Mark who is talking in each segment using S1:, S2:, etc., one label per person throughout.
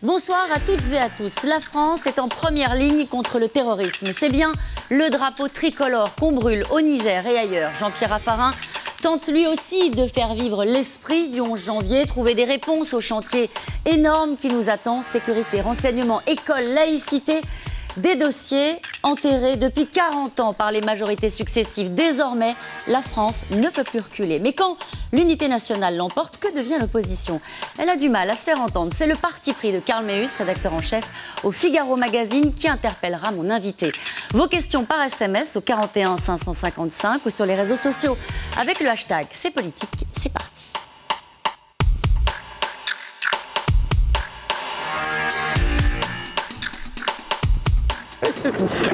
S1: Bonsoir à toutes et à tous. La France est en première ligne contre le terrorisme. C'est bien le drapeau tricolore qu'on brûle au Niger et ailleurs. Jean-Pierre Raffarin tente lui aussi de faire vivre l'esprit du 11 janvier, trouver des réponses au chantier énorme qui nous attend. Sécurité, renseignement, école, laïcité, des dossiers enterrés depuis 40 ans par les majorités successives. Désormais, la France ne peut plus reculer. Mais quand l'unité nationale l'emporte, que devient l'opposition? Elle a du mal à se faire entendre. C'est le parti pris de Karl Meus, rédacteur en chef au Figaro Magazine, qui interpellera mon invité. Vos questions par SMS au 41 555 ou sur les réseaux sociaux avec le hashtag C'est politique. C'est parti.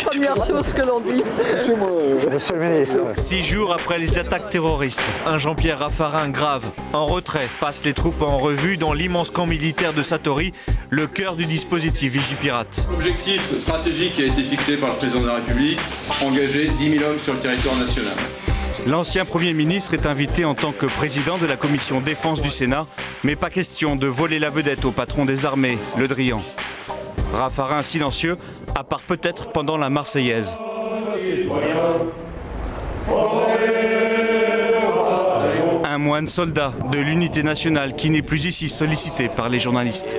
S2: Première chose que l'on dit.
S3: Monsieur le ministre.
S4: 6 jours après les attaques terroristes, un Jean-Pierre Raffarin grave, en retrait, passe les troupes en revue dans l'immense camp militaire de Satori, le cœur du dispositif Vigipirate.
S5: L'objectif stratégique a été fixé par le président de la République, engager 10 000 hommes sur le territoire national.
S4: L'ancien Premier ministre est invité en tant que président de la commission défense du Sénat, mais pas question de voler la vedette au patron des armées, Le Drian. Raffarin silencieux, à part peut-être pendant la Marseillaise. Un moine soldat de l'unité nationale qui n'est plus ici sollicité par les journalistes.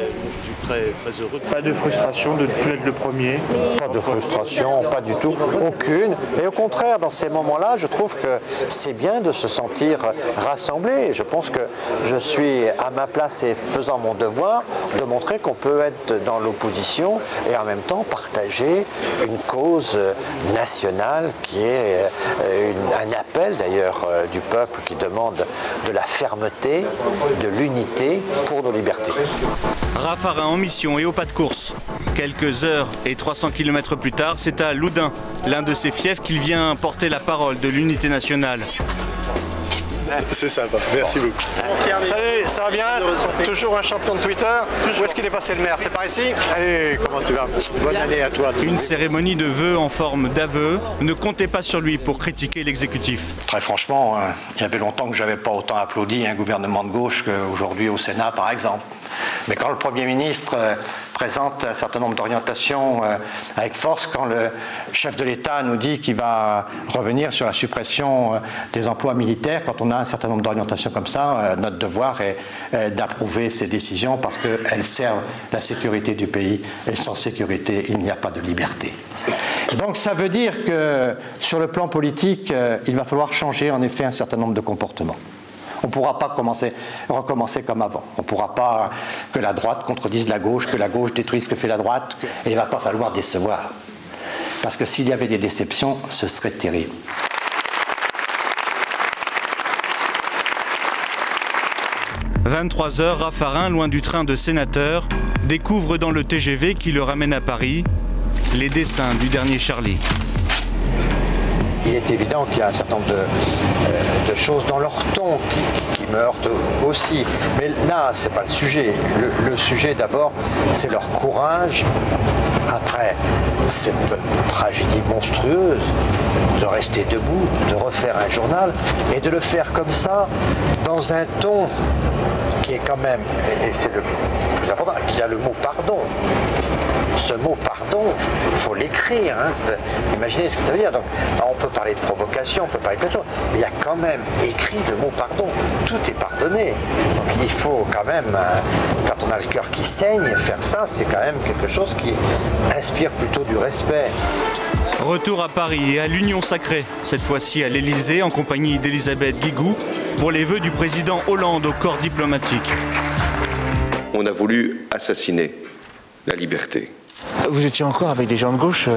S6: Très heureux. Pas de frustration de ne plus être le premier.
S3: Pas de frustration, pas du tout, aucune. Et au contraire, dans ces moments-là, je trouve que c'est bien de se sentir rassemblé. Je pense que je suis à ma place et faisant mon devoir de montrer qu'on peut être dans l'opposition et en même temps partager une cause nationale qui est un appel d'ailleurs du peuple qui demande de la fermeté, de l'unité pour nos libertés.
S4: Raffarin en mission et au pas de course. Quelques heures et 300 km plus tard, c'est à Loudun, l'un de ses fiefs, qu'il vient porter la parole de l'unité nationale.
S6: C'est sympa, merci beaucoup.
S7: Salut, ça va bien? Toujours un champion de Twitter. Où est-ce qu'il est passé le maire? C'est par ici? Allez, comment tu vas? Bonne année à toi.
S4: Une cérémonie de vœux en forme d'aveu. Ne comptez pas sur lui pour critiquer l'exécutif.
S7: Très franchement, il y avait longtemps que je n'avais pas autant applaudi un gouvernement de gauche qu'aujourd'hui au Sénat, par exemple. Mais quand le Premier ministre présente un certain nombre d'orientations avec force, quand le chef de l'État nous dit qu'il va revenir sur la suppression des emplois militaires, quand on a un certain nombre d'orientations comme ça, notre devoir est d'approuver ces décisions parce qu'elles servent la sécurité du pays et sans sécurité, il n'y a pas de liberté. Donc ça veut dire que sur le plan politique, il va falloir changer en effet un certain nombre de comportements. On ne pourra pas recommencer comme avant. On ne pourra pas que la droite contredise la gauche, que la gauche détruise ce que fait la droite. Et il ne va pas falloir décevoir. Parce que s'il y avait des déceptions, ce serait terrible. «
S4: 23h, Raffarin, loin du train de sénateur, découvre dans le TGV qui le ramène à Paris les dessins du dernier Charlie. »
S3: Il est évident qu'il y a un certain nombre de choses dans leur ton qui me heurtent aussi. Mais là, ce n'est pas le sujet. Le sujet, d'abord, c'est leur courage, après cette tragédie monstrueuse, de rester debout, de refaire un journal, et de le faire comme ça, dans un ton qui est quand même, et c'est le plus important, qui a le mot pardon. Ce mot pardon, il faut l'écrire, hein. Imaginez ce que ça veut dire. Donc, on peut parler de provocation, on peut parler de plein de choses, mais il y a quand même écrit le mot pardon. Tout est pardonné. Donc il faut quand même, quand on a le cœur qui saigne, faire ça, c'est quand même quelque chose qui inspire plutôt du respect.
S4: Retour à Paris et à l'Union Sacrée, cette fois-ci à l'Élysée, en compagnie d'Elisabeth Guigou, pour les vœux du président Hollande au corps diplomatique.
S8: On a voulu assassiner la liberté.
S6: Vous étiez encore avec des gens de gauche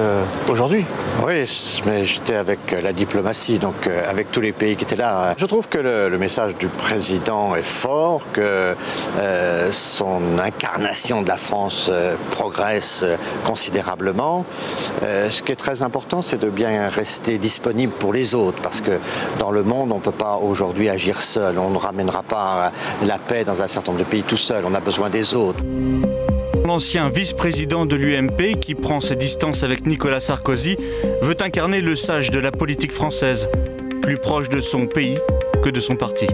S6: aujourd'hui?
S3: Oui, mais j'étais avec la diplomatie, donc avec tous les pays qui étaient là. Je trouve que le message du président est fort, que son incarnation de la France progresse considérablement. Ce qui est très important, c'est de bien rester disponible pour les autres, parce que dans le monde, on ne peut pas aujourd'hui agir seul. On ne ramènera pas la paix dans un certain nombre de pays tout seul. On a besoin des autres.
S4: L'ancien vice-président de l'UMP, qui prend ses distances avec Nicolas Sarkozy, veut incarner le sage de la politique française, plus proche de son pays que de son parti.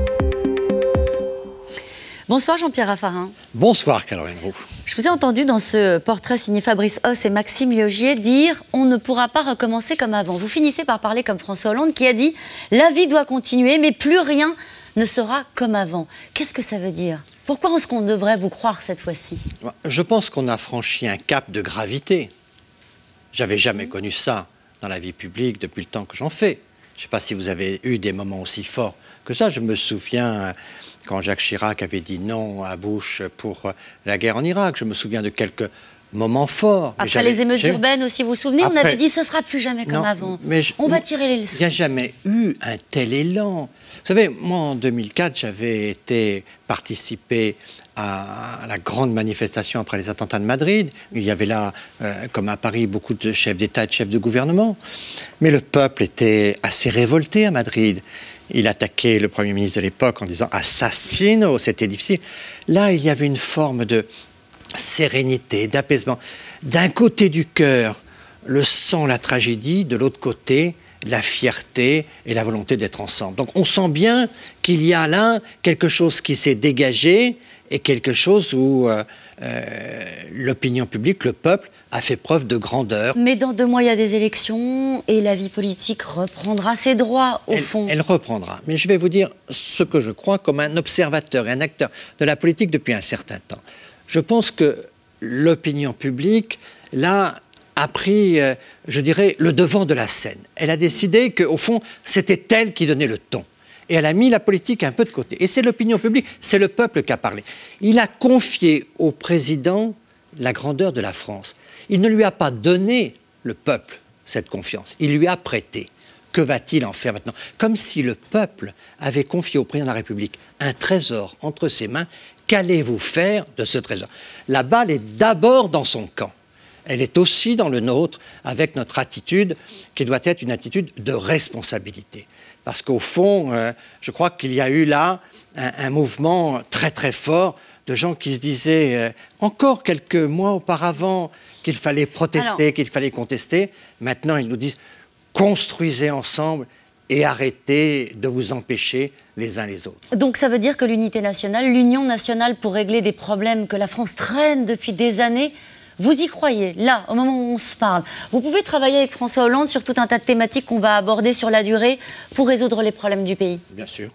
S1: Bonsoir Jean-Pierre Raffarin.
S7: Bonsoir Caroline Roux.
S1: Je vous ai entendu dans ce portrait signé Fabrice Hauss et Maxime Liogier dire « on ne pourra pas recommencer comme avant ». Vous finissez par parler comme François Hollande qui a dit « la vie doit continuer mais plus rien ne sera comme avant ». Qu'est-ce que ça veut dire ? Pourquoi est-ce qu'on devrait vous croire cette fois-ci ?
S7: Je pense qu'on a franchi un cap de gravité. J'avais jamais connu ça dans la vie publique depuis le temps que j'en fais. Je ne sais pas si vous avez eu des moments aussi forts que ça. Je me souviens quand Jacques Chirac avait dit non à Bush pour la guerre en Irak. Je me souviens de quelques moments forts.
S1: Après les émeutes urbaines aussi, vous vous souvenez, on avait dit ce ne sera plus jamais comme avant. On va tirer les leçons.
S7: Il n'y a jamais eu un tel élan. Vous savez, moi en 2004, j'avais participé à la grande manifestation après les attentats de Madrid. Il y avait là, comme à Paris, beaucoup de chefs d'État et de chefs de gouvernement. Mais le peuple était assez révolté à Madrid. Il attaquait le Premier ministre de l'époque en disant « assassino », c'était difficile. Là, il y avait une forme de sérénité, d'apaisement. D'un côté du cœur, le sang, la tragédie, de l'autre côté, la fierté et la volonté d'être ensemble. Donc on sent bien qu'il y a là quelque chose qui s'est dégagé et quelque chose où l'opinion publique, le peuple, a fait preuve de grandeur.
S1: Mais dans 2 mois, il y a des élections et la vie politique reprendra ses droits, au fond.
S7: Elle reprendra. Mais je vais vous dire ce que je crois comme un observateur et un acteur de la politique depuis un certain temps. Je pense que l'opinion publique, là, a pris, je dirais, le devant de la scène. Elle a décidé qu'au fond, c'était elle qui donnait le ton. Et elle a mis la politique un peu de côté. Et c'est l'opinion publique, c'est le peuple qui a parlé. Il a confié au président la grandeur de la France. Il ne lui a pas donné, le peuple, cette confiance. Il lui a prêté. Que va-t-il en faire maintenant ? Comme si le peuple avait confié au président de la République un trésor entre ses mains. Qu'allez-vous faire de ce trésor ? La balle est d'abord dans son camp. Elle est aussi dans le nôtre, avec notre attitude, qui doit être une attitude de responsabilité. Parce qu'au fond, je crois qu'il y a eu là un mouvement très très fort de gens qui se disaient, encore quelques mois auparavant, qu'il fallait protester, qu'il fallait contester. Maintenant, ils nous disent, construisez ensemble et arrêtez de vous empêcher les uns les autres.
S1: Donc ça veut dire que l'unité nationale, l'union nationale pour régler des problèmes que la France traîne depuis des années, vous y croyez, là, au moment où on se parle. Vous pouvez travailler avec François Hollande sur tout un tas de thématiques qu'on va aborder sur la durée pour résoudre les problèmes du pays.
S7: Bien sûr.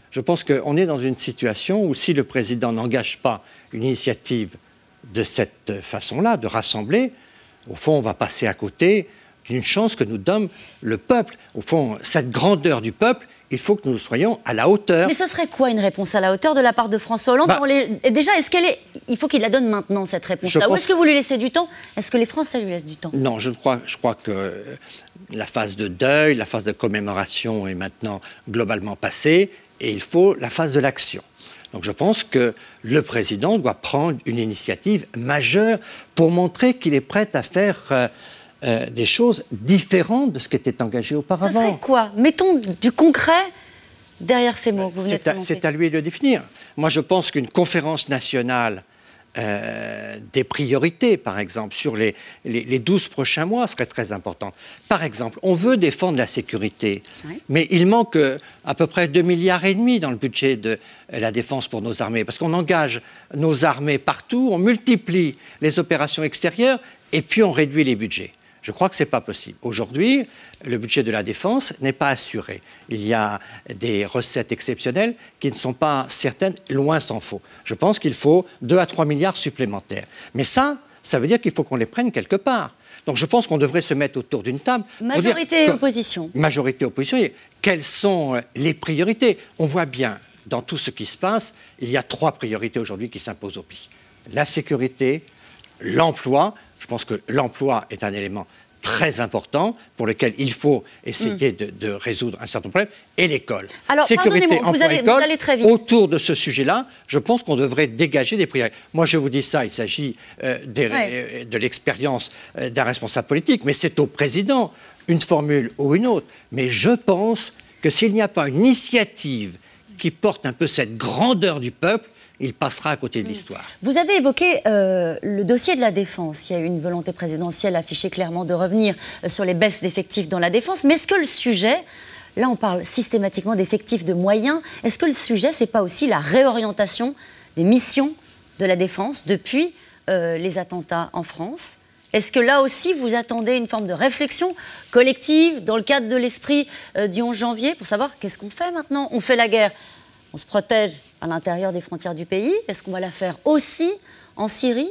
S7: Je pense qu'on est dans une situation où si le président n'engage pas une initiative de cette façon-là, de rassembler, au fond, on va passer à côté d'une chance que nous donne le peuple. Au fond, cette grandeur du peuple, il faut que nous soyons à la hauteur.
S1: Mais ce serait quoi une réponse à la hauteur de la part de François Hollande ? Déjà, il faut qu'il la donne maintenant, cette réponse-là. Ou est-ce que vous lui laissez du temps ? Est-ce que les Français lui laissent du temps ?
S7: Non, je crois que la phase de deuil, la phase de commémoration est maintenant globalement passée et il faut la phase de l'action. Donc je pense que le président doit prendre une initiative majeure pour montrer qu'il est prêt à faire des choses différentes de ce qui était engagé auparavant.
S1: Ce serait quoi ? Mettons du concret derrière ces mots que vous venez de prononcer.
S7: C'est à lui de le définir. Moi, je pense qu'une conférence nationale des priorités, par exemple, sur les 12 prochains mois serait très importante. Par exemple, on veut défendre la sécurité, mais il manque à peu près 2,5 milliards dans le budget de la défense pour nos armées, parce qu'on engage nos armées partout, on multiplie les opérations extérieures et puis on réduit les budgets. Je crois que ce n'est pas possible. Aujourd'hui, le budget de la défense n'est pas assuré. Il y a des recettes exceptionnelles qui ne sont pas certaines, loin s'en faut. Je pense qu'il faut 2 à 3 milliards supplémentaires. Mais ça veut dire qu'il faut qu'on les prenne quelque part. Donc je pense qu'on devrait se mettre autour d'une table.
S1: Majorité et opposition.
S7: Majorité et opposition. Quelles sont les priorités ? On voit bien, dans tout ce qui se passe, il y a 3 priorités aujourd'hui qui s'imposent au pays. La sécurité, l'emploi. Je pense que l'emploi est un élément très important pour lequel il faut essayer de résoudre un certain problème, et l'école.
S1: Alors,
S7: sécurité, emploi, école,
S1: vous allez très vite.
S7: Autour de ce sujet-là, je pense qu'on devrait dégager des priorités. Moi, je vous dis ça, il s'agit de l'expérience d'un responsable politique, mais c'est au président, une formule ou une autre. Mais je pense que s'il n'y a pas une initiative qui porte un peu cette grandeur du peuple, il passera à côté de l'histoire.
S1: Vous avez évoqué le dossier de la défense. Il y a eu une volonté présidentielle affichée clairement de revenir sur les baisses d'effectifs dans la défense. Mais est-ce que le sujet, là on parle systématiquement d'effectifs, de moyens, est-ce que le sujet, c'est pas aussi la réorientation missions de la défense depuis les attentats en France. Est-ce que là aussi, vous attendez une forme de réflexion collective dans le cadre de l'esprit du 11 janvier pour savoir qu'est-ce qu'on fait maintenant? On fait la guerre, on se protège à l'intérieur des frontières du pays. Est-ce qu'on va la faire aussi en Syrie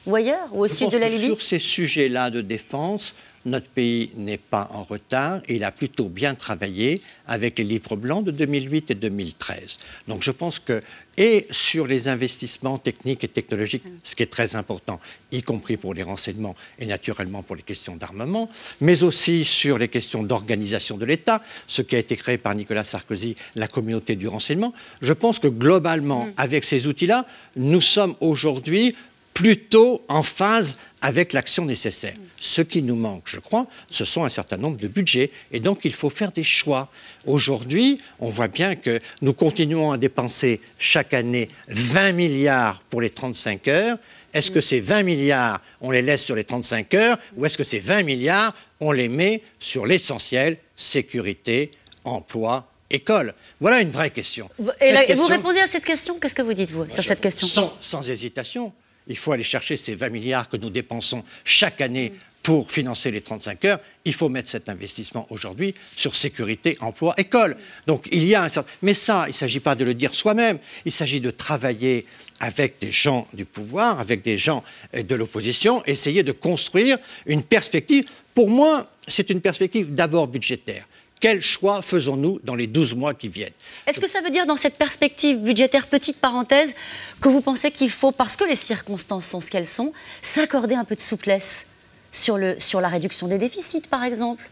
S1: ou ailleurs, ou au sud de la Libye?
S7: Sur ces sujets-là de défense, notre pays n'est pas en retard et il a plutôt bien travaillé avec les livres blancs de 2008 et 2013. Donc je pense que, et sur les investissements techniques et technologiques, ce qui est très important, y compris pour les renseignements et naturellement pour les questions d'armement, mais aussi sur les questions d'organisation de l'État, ce qui a été créé par Nicolas Sarkozy, la communauté du renseignement, je pense que globalement, avec ces outils-là, nous sommes aujourd'hui plutôt en phase avec l'action nécessaire. Ce qui nous manque, je crois, ce sont un certain nombre de budgets. Et donc, il faut faire des choix. Aujourd'hui, on voit bien que nous continuons à dépenser chaque année 20 milliards pour les 35 heures. Est-ce que ces 20 milliards, on les laisse sur les 35 heures ou est-ce que ces 20 milliards, on les met sur l'essentiel, sécurité, emploi, école? Voilà une vraie question.
S1: Et vous répondez à cette question? Qu'est-ce que vous dites, vous, sur cette question?
S7: Sans hésitation. Il faut aller chercher ces 20 milliards que nous dépensons chaque année pour financer les 35 heures. Il faut mettre cet investissement aujourd'hui sur sécurité, emploi, école. Donc il y a un certain... Mais ça, il ne s'agit pas de le dire soi-même. Il s'agit de travailler avec des gens du pouvoir, avec des gens de l'opposition, essayer de construire une perspective. Pour moi, c'est une perspective d'abord budgétaire. Quel choix faisons-nous dans les 12 mois qui viennent?
S1: Est-ce que ça veut dire, dans cette perspective budgétaire, petite parenthèse, que vous pensez qu'il faut, parce que les circonstances sont ce qu'elles sont, s'accorder un peu de souplesse sur la réduction des déficits, par exemple?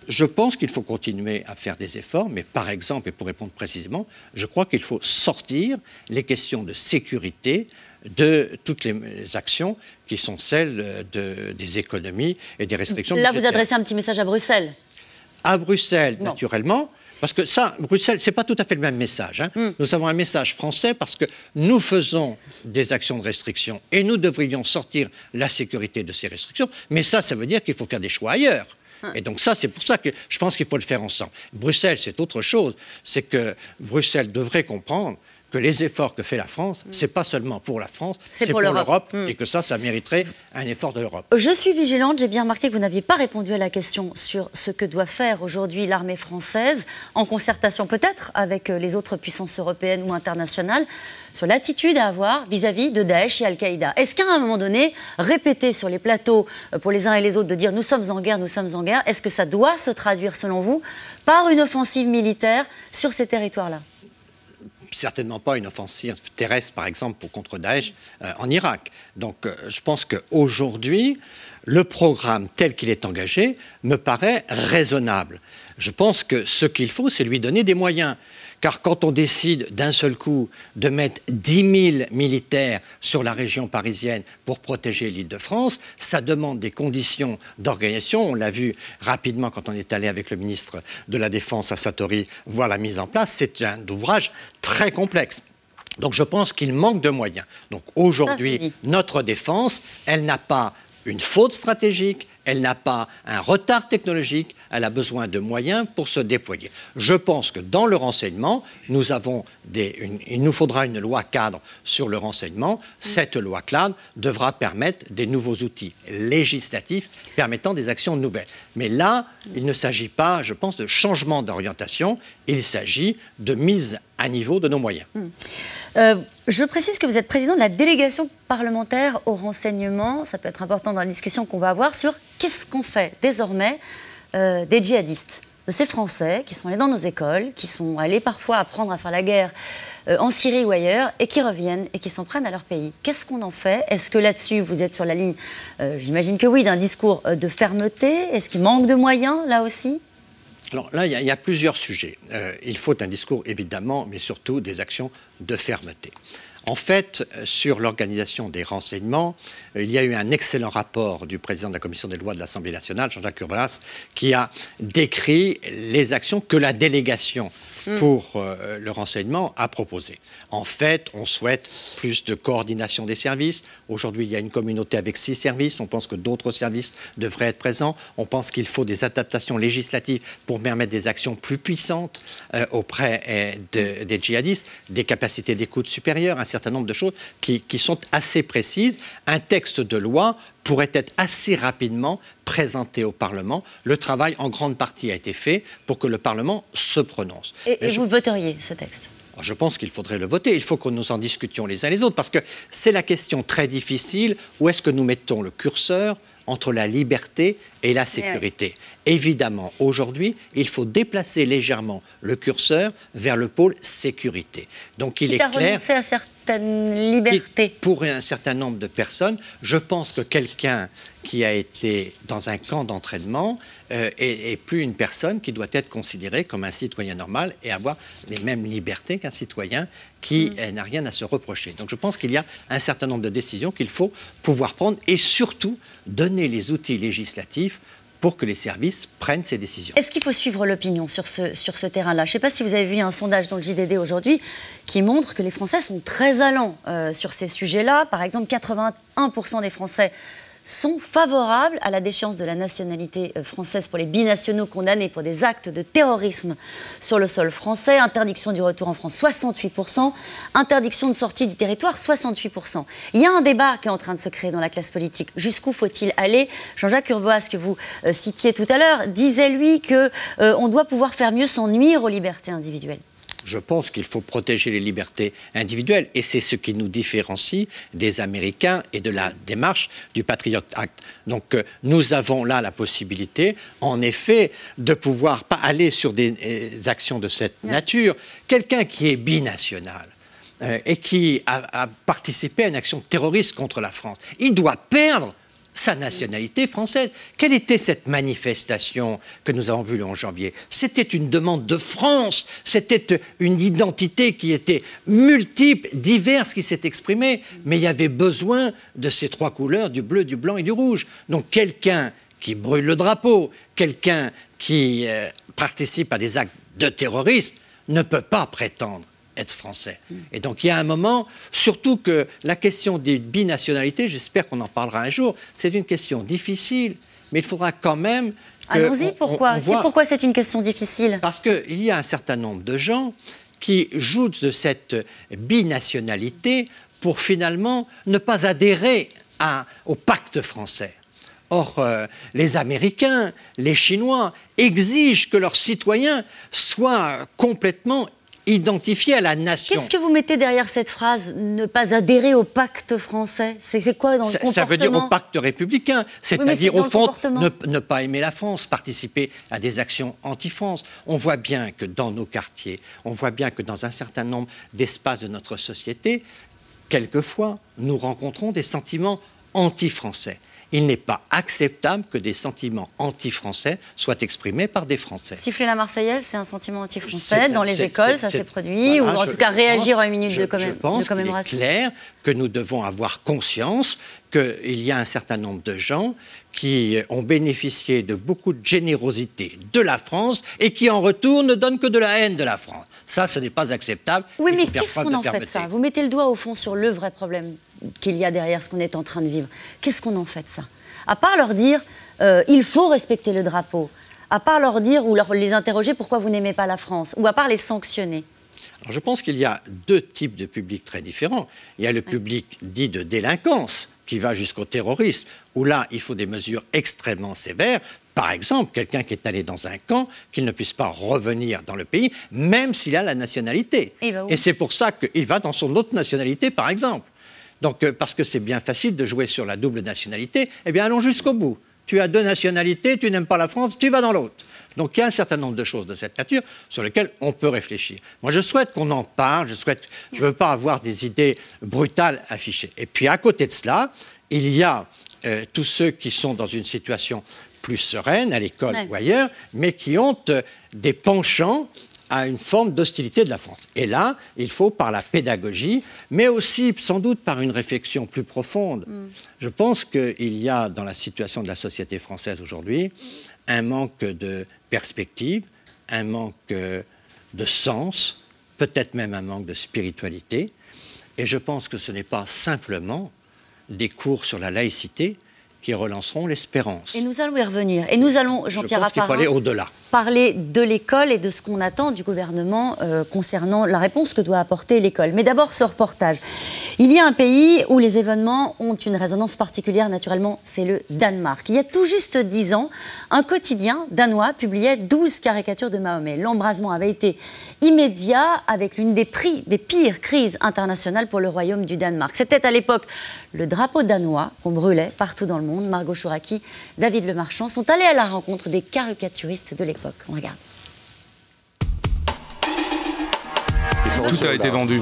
S7: Je pense qu'il faut continuer à faire des efforts, mais par exemple, et pour répondre précisément, je crois qu'il faut sortir les questions de sécurité de toutes les actions qui sont celles des économies et des restrictions budgétaires.
S1: Là, vous adressez un petit message à Bruxelles.
S7: À Bruxelles, naturellement, parce que ça, Bruxelles, ce n'est pas tout à fait le même message. Nous avons un message français parce que nous faisons des actions de restriction et nous devrions sortir la sécurité de ces restrictions, mais ça veut dire qu'il faut faire des choix ailleurs. Et donc ça, c'est pour ça que je pense qu'il faut le faire ensemble. Bruxelles, c'est autre chose. C'est que Bruxelles devrait comprendre que les efforts que fait la France, ce n'est pas seulement pour la France, c'est pour l'Europe, et que ça mériterait un effort de l'Europe.
S1: Je suis vigilante, j'ai bien remarqué que vous n'aviez pas répondu à la question sur ce que doit faire aujourd'hui l'armée française, en concertation peut-être avec les autres puissances européennes ou internationales, sur l'attitude à avoir vis-à-vis de Daesh et Al-Qaïda. Est-ce qu'à un moment donné, répéter sur les plateaux pour les uns et les autres de dire « nous sommes en guerre, est-ce que ça doit se traduire, selon vous, par une offensive militaire sur ces territoires-là ?
S7: Certainement pas une offensive terrestre, par exemple, contre Daesh en Irak. Donc je pense qu'aujourd'hui, le programme tel qu'il est engagé me paraît raisonnable. Je pense que ce qu'il faut, c'est lui donner des moyens. Car quand on décide d'un seul coup de mettre 10 000 militaires sur la région parisienne pour protéger l'Île-de-France, ça demande des conditions d'organisation. On l'a vu rapidement quand on est allé avec le ministre de la Défense à Satory voir la mise en place. C'est un ouvrage très complexe. Donc je pense qu'il manque de moyens. Donc aujourd'hui, notre défense, elle n'a pas une faute stratégique, elle n'a pas un retard technologique, elle a besoin de moyens pour se déployer. Je pense que dans le renseignement, il nous faudra une loi cadre sur le renseignement. Cette loi cadre devra permettre des nouveaux outils législatifs permettant des actions nouvelles. Mais là, il ne s'agit pas, je pense, de changement d'orientation, il s'agit de mise à niveau de nos moyens.
S1: Je précise que vous êtes président de la délégation parlementaire au renseignement. Ça peut être important dans la discussion qu'on va avoir sur qu'est-ce qu'on fait désormais des djihadistes, de ces Français qui sont allés dans nos écoles, qui sont allés parfois apprendre à faire la guerre en Syrie ou ailleurs, et qui reviennent et qui s'en prennent à leur pays. Qu'est-ce qu'on en fait? Est-ce que là-dessus, vous êtes sur la ligne, j'imagine que oui, d'un discours de fermeté? Est-ce qu'il manque de moyens, là aussi?
S7: Alors là, il y a plusieurs sujets. Il faut un discours, évidemment, mais surtout des actions de fermeté. En fait, sur l'organisation des renseignements, il y a eu un excellent rapport du président de la commission des lois de l'Assemblée nationale, Jean-Jacques Urvoas, qui a décrit les actions que la délégation pour le renseignement a proposées. En fait, on souhaite plus de coordination des services. Aujourd'hui, il y a une communauté avec 6 services. On pense que d'autres services devraient être présents. On pense qu'il faut des adaptations législatives pour permettre des actions plus puissantes auprès des djihadistes, des capacités d'écoute supérieures, un certain nombre de choses qui sont assez précises. Un texte de loi pourrait être assez rapidement présenté au Parlement. Le travail, en grande partie, a été fait pour que le Parlement se prononce.
S1: Et vous voteriez ce texte ?
S7: Je pense qu'il faudrait le voter. Il faut que nous en discutions les uns les autres, parce que c'est la question très difficile. Où est-ce que nous mettons le curseur entre la liberté et la sécurité? Évidemment, aujourd'hui, il faut déplacer légèrement le curseur vers le pôle sécurité. Donc il est clair...
S1: renoncer à certaines libertés.
S7: Pour un certain nombre de personnes, je pense que quelqu'un qui a été dans un camp d'entraînement est plus une personne qui doit être considérée comme un citoyen normal et avoir les mêmes libertés qu'un citoyen qui n'a rien à se reprocher. Donc je pense qu'il y a un certain nombre de décisions qu'il faut pouvoir prendre et surtout donner les outils législatifs pour que les services prennent ces décisions. Est-ce
S1: qu'il faut suivre l'opinion sur ce terrain-là? Je ne sais pas si vous avez vu un sondage dans le JDD aujourd'hui qui montre que les Français sont très allants sur ces sujets-là. Par exemple, 81% des Français sont favorables à la déchéance de la nationalité française pour les binationaux condamnés pour des actes de terrorisme sur le sol français. Interdiction du retour en France, 68%. Interdiction de sortie du territoire, 68%. Il y a un débat qui est en train de se créer dans la classe politique. Jusqu'où faut-il aller? Jean-Jacques Urvoas, que vous citiez tout à l'heure, disait, lui, qu'on doit pouvoir faire mieux sans nuire aux libertés individuelles.
S7: Je pense qu'il faut protéger les libertés individuelles et c'est ce qui nous différencie des Américains et de la démarche du Patriot Act. Donc nous avons là la possibilité, en effet, de pouvoir pas aller sur des actions de cette nature. Quelqu'un qui est binational et qui a participé à une action terroriste contre la France, il doit perdre sa nationalité française. Quelle était cette manifestation que nous avons vue le 11 janvier? C'était une demande de France, c'était une identité qui était multiple, diverse, qui s'est exprimée, mais il y avait besoin de ces trois couleurs, du bleu, du blanc et du rouge. Donc quelqu'un qui brûle le drapeau, quelqu'un qui participe à des actes de terrorisme ne peut pas prétendre être français. Et donc il y a un moment, surtout que la question des binationalités, j'espère qu'on en parlera un jour, c'est une question difficile, mais il faudra quand même...
S1: Allons-y, pourquoi? Pourquoi c'est une question difficile?
S7: Parce qu'il y a un certain nombre de gens qui jouent de cette binationalité pour finalement ne pas adhérer au pacte français. Or, les Américains, les Chinois exigent que leurs citoyens soient complètement identifié à la nation.
S1: Qu'est-ce que vous mettez derrière cette phrase, ne pas adhérer au pacte français? C'est quoi dans le comportement?
S7: Ça veut dire au pacte républicain, c'est-à-dire au fond ne pas aimer la France, participer à des actions anti-France. On voit bien que dans nos quartiers, on voit bien que dans un certain nombre d'espaces de notre société, quelquefois, nous rencontrons des sentiments anti-français. Il n'est pas acceptable que des sentiments anti-français soient exprimés par des Français.
S1: Siffler la Marseillaise, c'est un sentiment anti-français. Dans les écoles, ça s'est produit. Voilà, ou en tout cas réagir à une minute de commémoration.
S7: Je pense qu'il est clair que nous devons avoir conscience qu'il y a un certain nombre de gens qui ont bénéficié de beaucoup de générosité de la France et qui, en retour, ne donnent que de la haine de la France. Ça, ce n'est pas acceptable.
S1: Oui, mais qu'est-ce qu'on en fait de ça? Vous mettez le doigt, au fond, sur le vrai problème qu'il y a derrière ce qu'on est en train de vivre. Qu'est-ce qu'on en fait de ça? À part leur dire il faut respecter le drapeau, à part leur dire ou les interroger pourquoi vous n'aimez pas la France, ou à part les sanctionner.
S7: Alors, je pense qu'il y a deux types de publics très différents. Il y a le public dit de délinquance, qui va jusqu'au terrorisme, où là, il faut des mesures extrêmement sévères. Par exemple, quelqu'un qui est allé dans un camp, qu'il ne puisse pas revenir dans le pays, même s'il a la nationalité. Et c'est pour ça qu'il va dans son autre nationalité, par exemple. Donc, parce que c'est bien facile de jouer sur la double nationalité, eh bien, allons jusqu'au bout. Tu as deux nationalités, tu n'aimes pas la France, tu vas dans l'autre. Donc, il y a un certain nombre de choses de cette nature sur lesquelles on peut réfléchir. Moi, je souhaite qu'on en parle, je ne veux pas avoir des idées brutales affichées. Et puis, à côté de cela, il y a tous ceux qui sont dans une situation plus sereine, à l'école ou ailleurs, mais qui ont des penchants à une forme d'hostilité de la France. Et là, il faut, par la pédagogie, mais aussi sans doute par une réflexion plus profonde. Je pense qu'il y a dans la situation de la société française aujourd'hui un manque de perspective, un manque de sens, peut-être même un manque de spiritualité. Et je pense que ce n'est pas simplement des cours sur la laïcité qui relanceront l'espérance.
S1: Et nous allons y revenir. Et nous allons, Jean-Pierre Raffarin,
S7: qu'il faut aller au-delà.
S1: Parler de l'école et de ce qu'on attend du gouvernement concernant la réponse que doit apporter l'école. Mais d'abord, ce reportage. Il y a un pays où les événements ont une résonance particulière, naturellement, c'est le Danemark. Il y a tout juste 10 ans, un quotidien danois publiait 12 caricatures de Mahomet. L'embrasement avait été immédiat avec l'une des pires crises internationales pour le royaume du Danemark. C'était à l'époque le drapeau danois qu'on brûlait partout dans le monde. Margot Chouraki, David Lemarchand sont allés à la rencontre des caricaturistes de l'époque. On regarde.
S9: Tout a été vendu.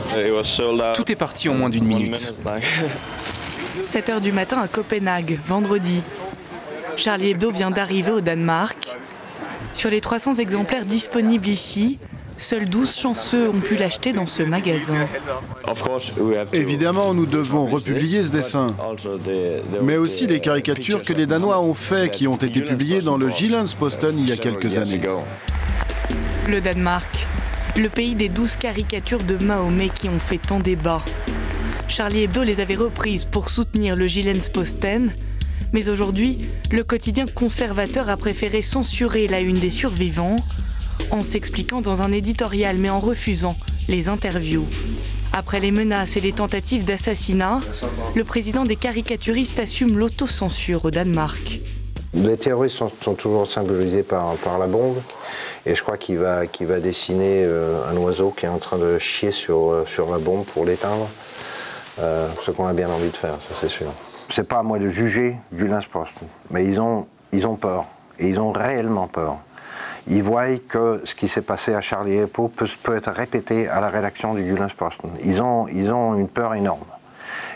S9: Tout est parti en moins d'une minute.
S10: 7 h du matin à Copenhague, vendredi. Charlie Hebdo vient d'arriver au Danemark. Sur les 300 exemplaires disponibles ici, seuls 12 chanceux ont pu l'acheter dans ce magasin.
S11: Évidemment, nous devons republier ce dessin, mais aussi les caricatures que les Danois ont faites, qui ont été publiées dans le Jyllands-Posten il y a quelques années.
S10: Le Danemark, le pays des 12 caricatures de Mahomet qui ont fait tant débat. Charlie Hebdo les avait reprises pour soutenir le Jyllands-Posten, mais aujourd'hui, le quotidien conservateur a préféré censurer la une des survivants, en s'expliquant dans un éditorial mais en refusant les interviews. Après les menaces et les tentatives d'assassinat, le président des caricaturistes assume l'autocensure au Danemark.
S3: Les terroristes sont toujours symbolisés par la bombe, et je crois qu'il va dessiner un oiseau qui est en train de chier sur la bombe pour l'éteindre, ce qu'on a bien envie de faire, ça c'est sûr. C'est pas à moi de juger Jyllands-Posten, mais ils ont peur, et ils ont réellement peur. Ils voient que ce qui s'est passé à Charlie Hebdo peut être répété à la rédaction du Jyllands-Posten. Ils ont une peur énorme.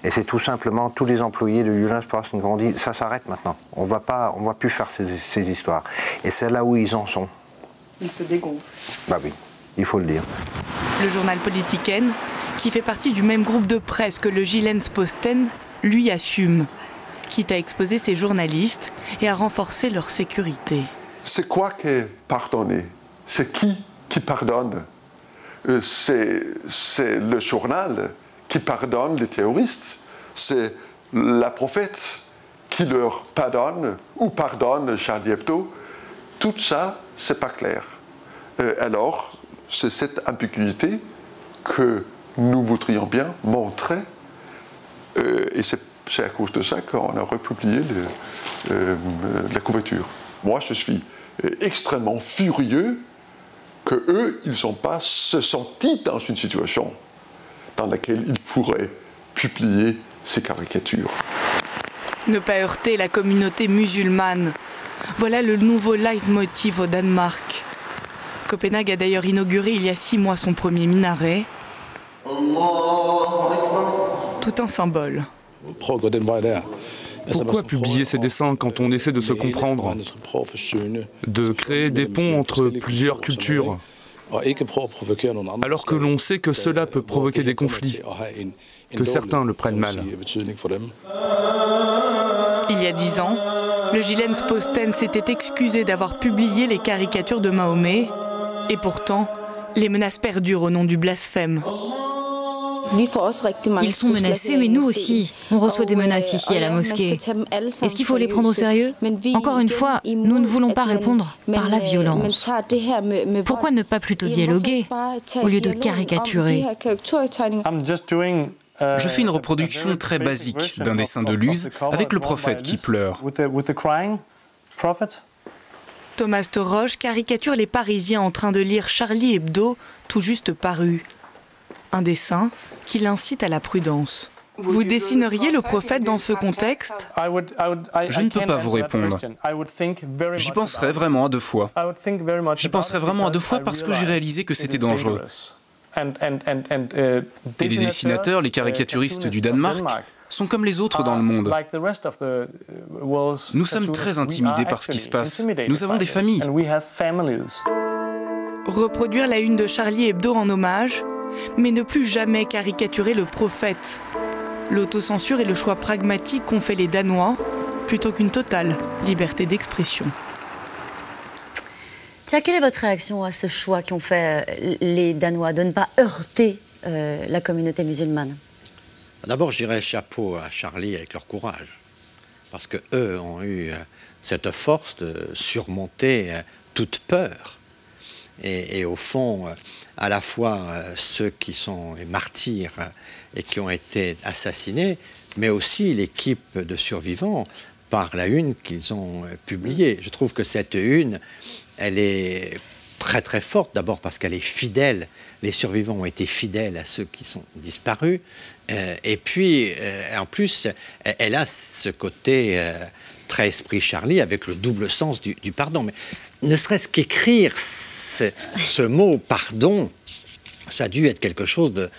S3: Et c'est tout simplement tous les employés de Jyllands-Posten qui ont dit ça s'arrête maintenant. On va plus faire ces histoires. Et c'est là où ils en sont.
S10: Ils se dégonflent.
S3: Bah oui, il faut le dire.
S10: Le journal Politiken, qui fait partie du même groupe de presse que le Jyllands-Posten, lui assume, quitte à exposer ses journalistes et à renforcer leur sécurité.
S12: C'est quoi que pardonner? C'est qui pardonne? C'est le journal qui pardonne les terroristes. C'est la prophète qui leur pardonne ou pardonne Charlie Hebdo. Tout ça, c'est pas clair. Alors, c'est cette ambiguïté que nous voudrions bien montrer. Et c'est à cause de ça qu'on a republié la couverture. Moi, je suis extrêmement furieux qu'eux, ils n'ont pas se senti dans une situation dans laquelle ils pourraient publier ces caricatures.
S10: Ne pas heurter la communauté musulmane. Voilà le nouveau leitmotiv au Danemark. Copenhague a d'ailleurs inauguré il y a 6 mois son premier minaret. Tout un symbole.
S9: Pourquoi publier ces dessins quand on essaie de se comprendre, de créer des ponts entre plusieurs cultures, alors que l'on sait que cela peut provoquer des conflits, que certains le prennent mal.
S10: Il y a 10 ans, le Jyllands-Posten s'était excusé d'avoir publié les caricatures de Mahomet, et pourtant, les menaces perdurent au nom du blasphème.
S13: Ils sont menacés, mais nous aussi. On reçoit des menaces ici à la mosquée. Est-ce qu'il faut les prendre au sérieux? Encore une fois, nous ne voulons pas répondre par la violence. Pourquoi ne pas plutôt dialoguer au lieu de caricaturer?
S14: Je fais une reproduction très basique d'un dessin de Luz avec le prophète qui pleure.
S10: Thomas Toroche caricature les Parisiens en train de lire Charlie Hebdo, tout juste paru. Un dessin qui l'incite à la prudence. Vous dessineriez le prophète dans ce contexte?
S14: Je ne peux pas vous répondre. J'y penserai vraiment à 2 fois. J'y penserai vraiment à 2 fois parce que j'ai réalisé que c'était dangereux. Et les dessinateurs, les caricaturistes du Danemark, sont comme les autres dans le monde. Nous sommes très intimidés par ce qui se passe. Nous avons des familles.
S10: Reproduire la une de Charlie Hebdo en hommage, mais ne plus jamais caricaturer le prophète. L'autocensure est le choix pragmatique qu'ont fait les Danois, plutôt qu'une totale liberté d'expression.
S1: Tiens, quelle est votre réaction à ce choix qu'ont fait les Danois de ne pas heurter la communauté musulmane?
S7: D'abord, je dirais chapeau à Charlie avec leur courage. parce qu'eux ont eu cette force de surmonter toute peur. Et au fond, à la fois ceux qui sont les martyrs et qui ont été assassinés, mais aussi l'équipe de survivants par la une qu'ils ont publiée. Je trouve que cette une, elle est très très forte, d'abord parce qu'elle est fidèle. Les survivants ont été fidèles à ceux qui sont disparus. Et puis, en plus, elle a ce côté très esprit Charlie, avec le double sens du pardon. Mais ne serait-ce qu'écrire ce mot pardon, ça a dû être quelque chose de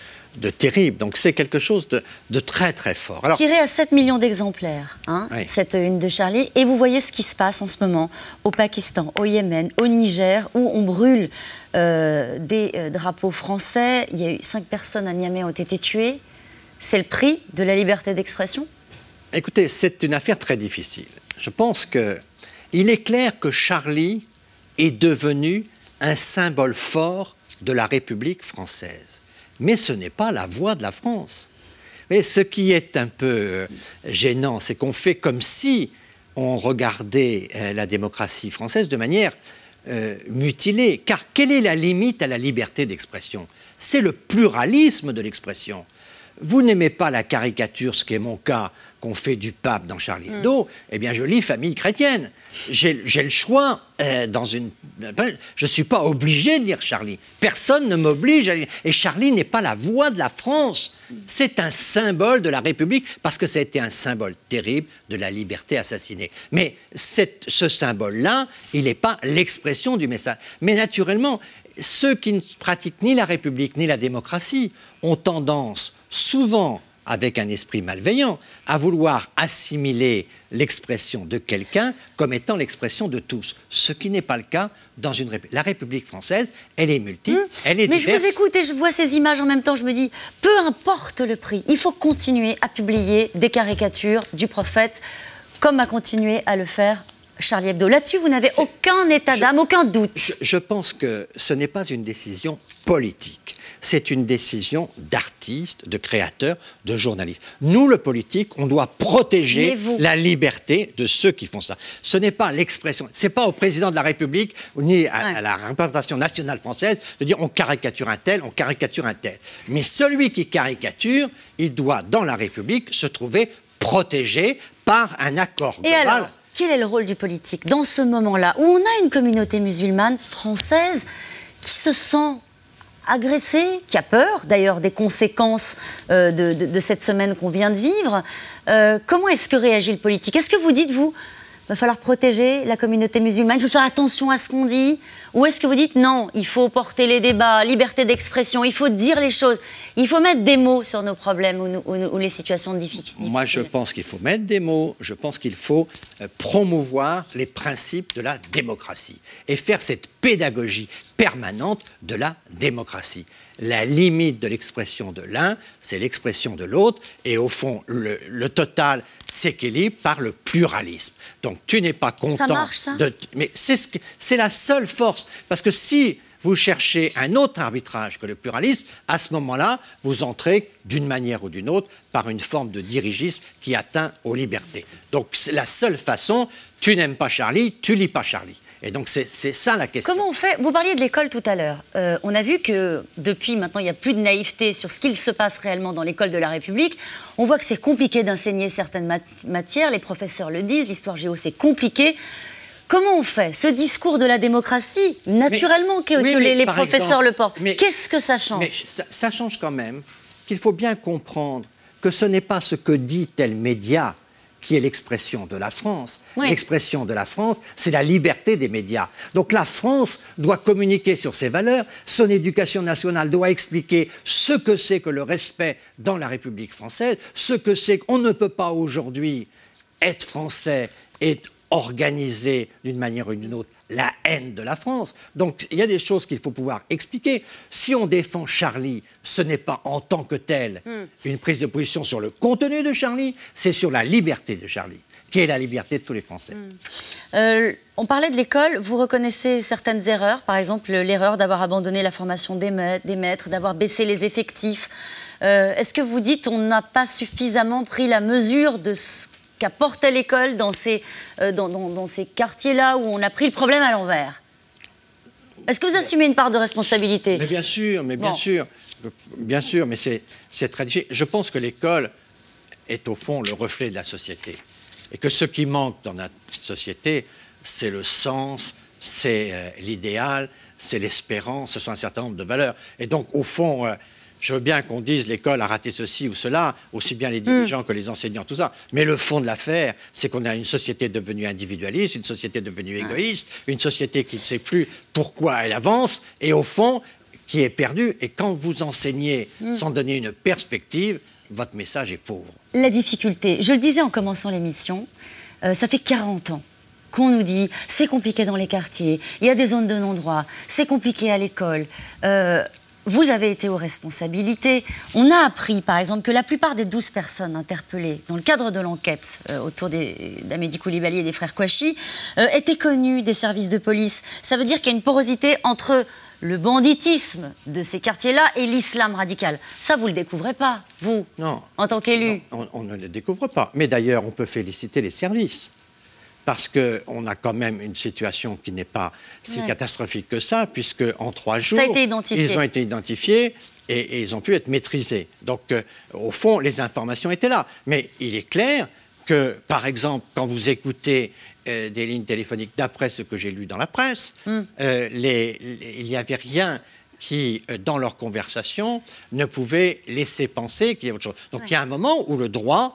S7: terrible. Donc c'est quelque chose de très très fort. Alors,
S1: tiré à 7 millions d'exemplaires, hein, oui, cette une de Charlie, et vous voyez ce qui se passe en ce moment au Pakistan, au Yémen, au Niger, où on brûle des drapeaux français. Il y a eu 5 personnes à Niamey ont été tuées. C'est le prix de la liberté d'expression?
S7: Écoutez, c'est une affaire très difficile. Je pense qu'il est clair que Charlie est devenu un symbole fort de la République française. Mais ce n'est pas la voix de la France. Mais ce qui est un peu gênant, c'est qu'on fait comme si on regardait la démocratie française de manière mutilée. Car quelle est la limite à la liberté d'expression? C'est le pluralisme de l'expression. Vous n'aimez pas la caricature, ce qui est mon cas, qu'on fait du pape dans Charlie Hebdo, eh bien je lis Famille chrétienne. J'ai le choix je ne suis pas obligé de lire Charlie. Personne ne m'oblige à lire. Et Charlie n'est pas la voix de la France. C'est un symbole de la République, parce que ça a été un symbole terrible de la liberté assassinée. Mais ce symbole-là, il n'est pas l'expression du message. Mais naturellement, ceux qui ne pratiquent ni la République ni la démocratie ont tendance, souvent avec un esprit malveillant, à vouloir assimiler l'expression de quelqu'un comme étant l'expression de tous. Ce qui n'est pas le cas dans une République. La République française, elle est multiple, elle est diverse.
S1: Mais je vous écoute et je vois ces images en même temps, je me dis, peu importe le prix, il faut continuer à publier des caricatures du prophète, comme a continué à le faire Charlie Hebdo. Là-dessus, vous n'avez aucun état d'âme, aucun doute.
S7: Je pense que ce n'est pas une décision politique. C'est une décision d'artistes, de créateurs, de journalistes. Nous, le politique, on doit protéger la liberté de ceux qui font ça. Ce n'est pas l'expression, ce n'est pas au président de la République ni à la représentation nationale française de dire on caricature un tel, on caricature un tel. Mais celui qui caricature, il doit, dans la République, se trouver protégé par un accord global.
S1: Et alors, quel est le rôle du politique dans ce moment-là où on a une communauté musulmane française qui se sent agressée, qui a peur d'ailleurs des conséquences de cette semaine qu'on vient de vivre? Comment est-ce que réagit le politique? Est-ce que vous dites, vous, il va falloir protéger la communauté musulmane, il faut faire attention à ce qu'on dit? Ou est-ce que vous dites, non, il faut porter les débats, liberté d'expression, il faut dire les choses, il faut mettre des mots sur nos problèmes ou les situations difficiles?
S7: Moi, je pense qu'il faut mettre des mots, je pense qu'il faut promouvoir les principes de la démocratie et faire cette pédagogie permanente de la démocratie. La limite de l'expression de l'un, c'est l'expression de l'autre, et au fond, le total s'équilibre par le pluralisme. Donc tu n'es pas content...
S1: Ça marche, ça?
S7: Mais c'est la seule force, parce que si vous cherchez un autre arbitrage que le pluralisme, à ce moment-là, vous entrez d'une manière ou d'une autre par une forme de dirigisme qui atteint aux libertés. Donc c'est la seule façon, tu n'aimes pas Charlie, tu lis pas Charlie. Et donc c'est ça la question.
S1: Comment on fait? Vous parliez de l'école tout à l'heure. On a vu que depuis maintenant, il n'y a plus de naïveté sur ce qu'il se passe réellement dans l'école de la République. On voit que c'est compliqué d'enseigner certaines matières, les professeurs le disent, l'histoire géo c'est compliqué. Comment on fait? Ce discours de la démocratie, naturellement que les professeurs le portent. Qu'est-ce que ça change?
S7: Ça change quand même qu'il faut bien comprendre que ce n'est pas ce que dit tel média qui est l'expression de la France. Oui. L'expression de la France, c'est la liberté des médias. Donc la France doit communiquer sur ses valeurs, son éducation nationale doit expliquer ce que c'est que le respect dans la République française, ce que c'est qu'on ne peut pas aujourd'hui être français et organiser d'une manière ou d'une autre la haine de la France. Donc il y a des choses qu'il faut pouvoir expliquer. Si on défend Charlie, ce n'est pas en tant que tel une prise de position sur le contenu de Charlie, c'est sur la liberté de Charlie, qui est la liberté de tous les Français.
S1: On parlait de l'école, vous reconnaissez certaines erreurs, par exemple l'erreur d'avoir abandonné la formation des maîtres, d'avoir baissé les effectifs. Est-ce que vous dites on n'a pas suffisamment pris la mesure de ce qu'apportait l'école dans ces quartiers-là où on a pris le problème à l'envers? Est-ce que vous assumez une part de responsabilité?
S7: Mais bien sûr, bien sûr, mais c'est très difficile. Je pense que l'école est au fond le reflet de la société. Et que ce qui manque dans notre société, c'est le sens, c'est l'idéal, c'est l'espérance, ce sont un certain nombre de valeurs. Et donc, au fond, je veux bien qu'on dise l'école a raté ceci ou cela, aussi bien les dirigeants que les enseignants, tout ça. Mais le fond de l'affaire, c'est qu'on a une société devenue individualiste, une société devenue égoïste, une société qui ne sait plus pourquoi elle avance, et au fond, qui est perdue. Et quand vous enseignez sans donner une perspective, votre message est pauvre.
S1: La difficulté, je le disais en commençant l'émission, ça fait 40 ans qu'on nous dit c'est compliqué dans les quartiers, il y a des zones de non-droit, c'est compliqué à l'école. Vous avez été aux responsabilités. On a appris, par exemple, que la plupart des 12 personnes interpellées dans le cadre de l'enquête autour d'Amédi Coulibaly et des frères Kouachi étaient connues des services de police. Ça veut dire qu'il y a une porosité entre le banditisme de ces quartiers-là et l'islam radical. Ça, vous ne le découvrez pas, vous, en tant qu'élu?
S7: On ne le découvre pas. Mais d'ailleurs, on peut féliciter les services. Parce qu'on a quand même une situation qui n'est pas si catastrophique que ça, puisque en 3 jours, ils ont été identifiés et ils ont pu être maîtrisés. Donc, au fond, les informations étaient là. Mais il est clair que, par exemple, quand vous écoutez des lignes téléphoniques, d'après ce que j'ai lu dans la presse, il n'y avait rien qui, dans leur conversation, ne pouvait laisser penser qu'il y avait autre chose. Donc, il y a un moment où le droit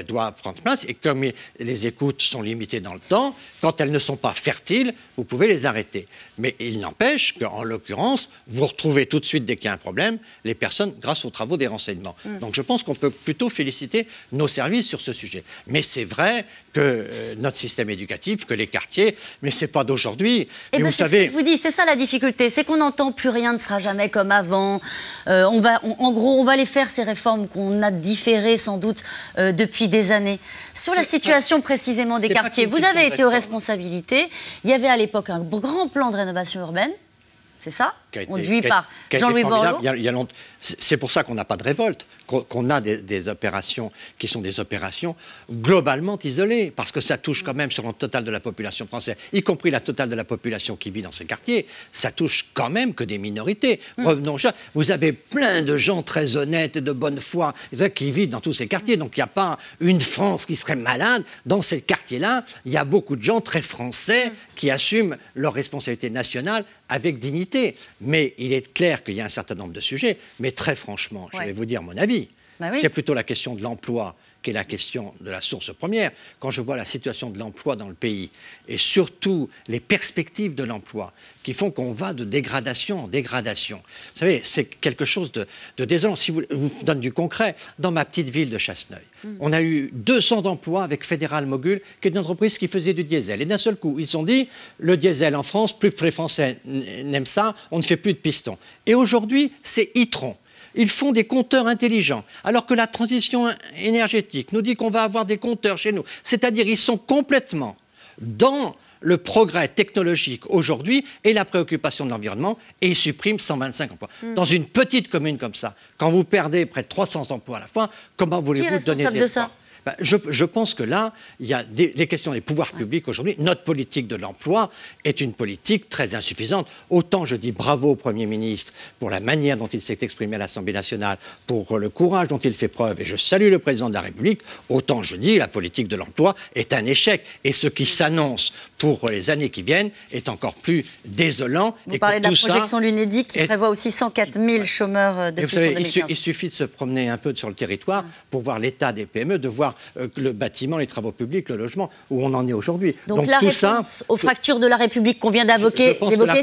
S7: doit prendre place, et comme les écoutes sont limitées dans le temps, quand elles ne sont pas fertiles, vous pouvez les arrêter. Mais il n'empêche qu'en l'occurrence, vous retrouvez tout de suite, dès qu'il y a un problème, les personnes grâce aux travaux des renseignements. Donc je pense qu'on peut plutôt féliciter nos services sur ce sujet. Mais c'est vrai que notre système éducatif, que les quartiers, mais c'est pas d'aujourd'hui.
S1: Et vous savez, ce que je vous dis, c'est ça la difficulté, c'est qu'on n'entend plus rien ne sera jamais comme avant. En gros, on va les faire ces réformes qu'on a différées sans doute depuis des années. Sur la situation précisément des quartiers, vous avez été aux responsabilités. Il y avait à l'époque un grand plan de rénovation urbaine. C'est ça, conduit par Jean-Louis Borloo.
S7: C'est pour ça qu'on n'a pas de révolte, qu'on a des opérations qui sont des opérations globalement isolées, parce que ça touche quand même sur le total de la population française, y compris la totale de la population qui vit dans ces quartiers, ça touche quand même que des minorités. Revenons, vous avez plein de gens très honnêtes et de bonne foi qui vivent dans tous ces quartiers, donc il n'y a pas une France qui serait malade. Dans ces quartiers-là, il y a beaucoup de gens très français qui assument leur responsabilité nationale avec dignité. Mais il est clair qu'il y a un certain nombre de sujets, mais très franchement, je vais vous dire mon avis. C'est plutôt la question de l'emploi qui est la question de la source première. Quand je vois la situation de l'emploi dans le pays, et surtout les perspectives de l'emploi, qui font qu'on va de dégradation en dégradation. Vous savez, c'est quelque chose de désolant. Si vous donne du concret, dans ma petite ville de Chasseneuil, on a eu 200 emplois avec Fédéral Mogul, qui est une entreprise qui faisait du diesel. Et d'un seul coup, ils se sont dit, le diesel en France, plus que les Français n'aiment ça, on ne fait plus de pistons. Et aujourd'hui, c'est Itron. Ils font des compteurs intelligents, alors que la transition énergétique nous dit qu'on va avoir des compteurs chez nous. C'est-à-dire ils sont complètement dans le progrès technologique aujourd'hui et la préoccupation de l'environnement, et ils suppriment 125 emplois. Dans une petite commune comme ça, quand vous perdez près de 300 emplois à la fin, comment voulez-vous donner de l'espoir ? Je pense que là, il y a les questions des pouvoirs publics aujourd'hui. Notre politique de l'emploi est une politique très insuffisante. Autant je dis bravo au Premier ministre pour la manière dont il s'est exprimé à l'Assemblée nationale, pour le courage dont il fait preuve, et je salue le Président de la République, autant je dis la politique de l'emploi est un échec. Et ce qui s'annonce pour les années qui viennent est encore plus désolant.
S1: Vous parlez de la projection l'UNEDIC qui prévoit aussi 104 000 chômeurs de plus en 2015.
S7: Il suffit de se promener un peu sur le territoire pour voir l'état des PME, de voir le bâtiment, les travaux publics, le logement, où on en est aujourd'hui.
S1: Donc la réponse aux fractures de la République qu'on vient d'évoquer,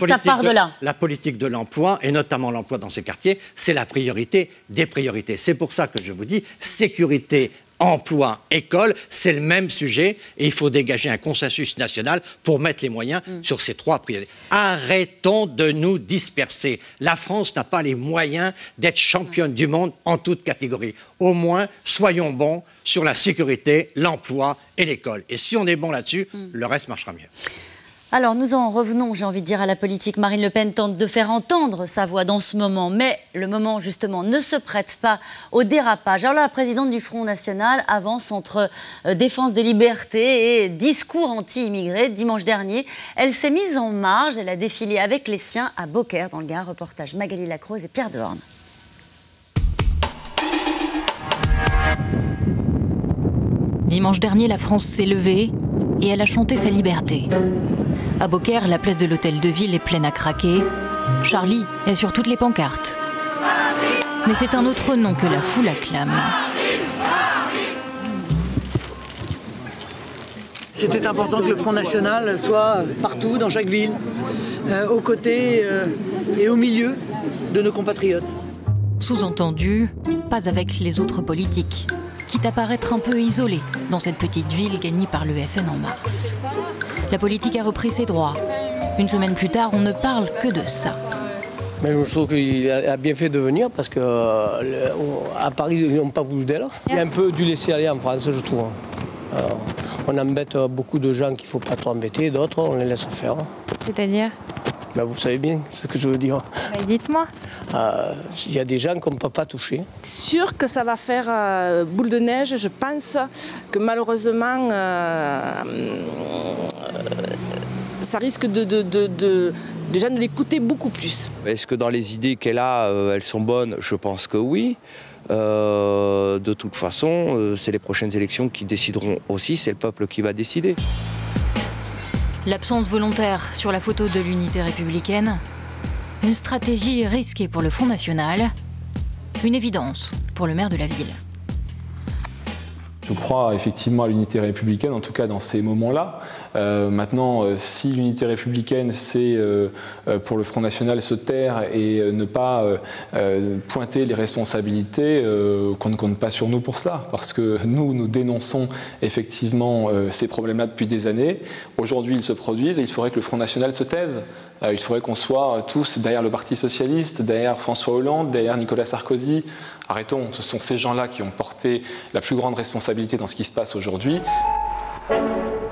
S1: ça part de là.
S7: La politique de l'emploi, et notamment l'emploi dans ces quartiers, c'est la priorité des priorités. C'est pour ça que je vous dis, sécurité, emploi, école, c'est le même sujet, et il faut dégager un consensus national pour mettre les moyens sur ces 3 priorités. Arrêtons de nous disperser. La France n'a pas les moyens d'être championne du monde en toute catégorie. Au moins, soyons bons sur la sécurité, l'emploi et l'école. Et si on est bon là-dessus, le reste marchera mieux.
S1: Alors nous en revenons, j'ai envie de dire, à la politique. Marine Le Pen tente de faire entendre sa voix dans ce moment, mais le moment justement ne se prête pas au dérapage. Alors là, la présidente du Front National avance entre défense des libertés et discours anti-immigrés. Dimanche dernier, elle s'est mise en marge, elle a défilé avec les siens à Beaucaire, dans le Gard. Reportage Magali Lacroze et Pierre Dehorne.
S13: Dimanche dernier, la France s'est levée et elle a chanté sa liberté. À Beaucaire, la place de l'Hôtel de Ville est pleine à craquer. Charlie est sur toutes les pancartes. Mais c'est un autre nom que la foule acclame.
S15: C'était important que le Front National soit partout, dans chaque ville, aux côtés et au milieu de nos compatriotes.
S13: Sous-entendu, pas avec les autres politiques, quitte à paraître un peu isolé dans cette petite ville gagnée par le FN en mars. La politique a repris ses droits. Une semaine plus tard, on ne parle que de ça.
S16: Mais je trouve qu'il a bien fait de venir parce qu'à Paris, ils n'ont pas voulu d'elle. Il y a un peu du laisser-aller en France, je trouve. Alors, on embête beaucoup de gens qu'il ne faut pas trop embêter, d'autres, on les laisse faire.
S13: C'est-à-dire ?
S16: Ben, vous savez bien ce que je veux dire.
S13: Ben, dites-moi.
S16: Il y a des gens qu'on ne peut pas toucher.
S2: Sûr que ça va faire boule de neige. Je pense que malheureusement, ça risque déjà de l'écouter beaucoup plus.
S17: Est-ce que dans les idées qu'elle a, elles sont bonnes? Je pense que oui. De toute façon, c'est les prochaines élections qui décideront aussi, c'est le peuple qui va décider.
S13: L'absence volontaire sur la photo de l'unité républicaine, une stratégie risquée pour le Front National, une évidence pour le maire de la ville.
S18: Je crois effectivement à l'unité républicaine, en tout cas dans ces moments-là. Maintenant, si l'unité républicaine, c'est pour le Front National se taire et ne pas pointer les responsabilités, qu'on ne compte pas sur nous pour ça. Parce que nous dénonçons effectivement ces problèmes-là depuis des années. Aujourd'hui, ils se produisent et il faudrait que le Front National se taise. Il faudrait qu'on soit tous derrière le Parti Socialiste, derrière François Hollande, derrière Nicolas Sarkozy. Arrêtons, ce sont ces gens-là qui ont porté la plus grande responsabilité dans ce qui se passe aujourd'hui.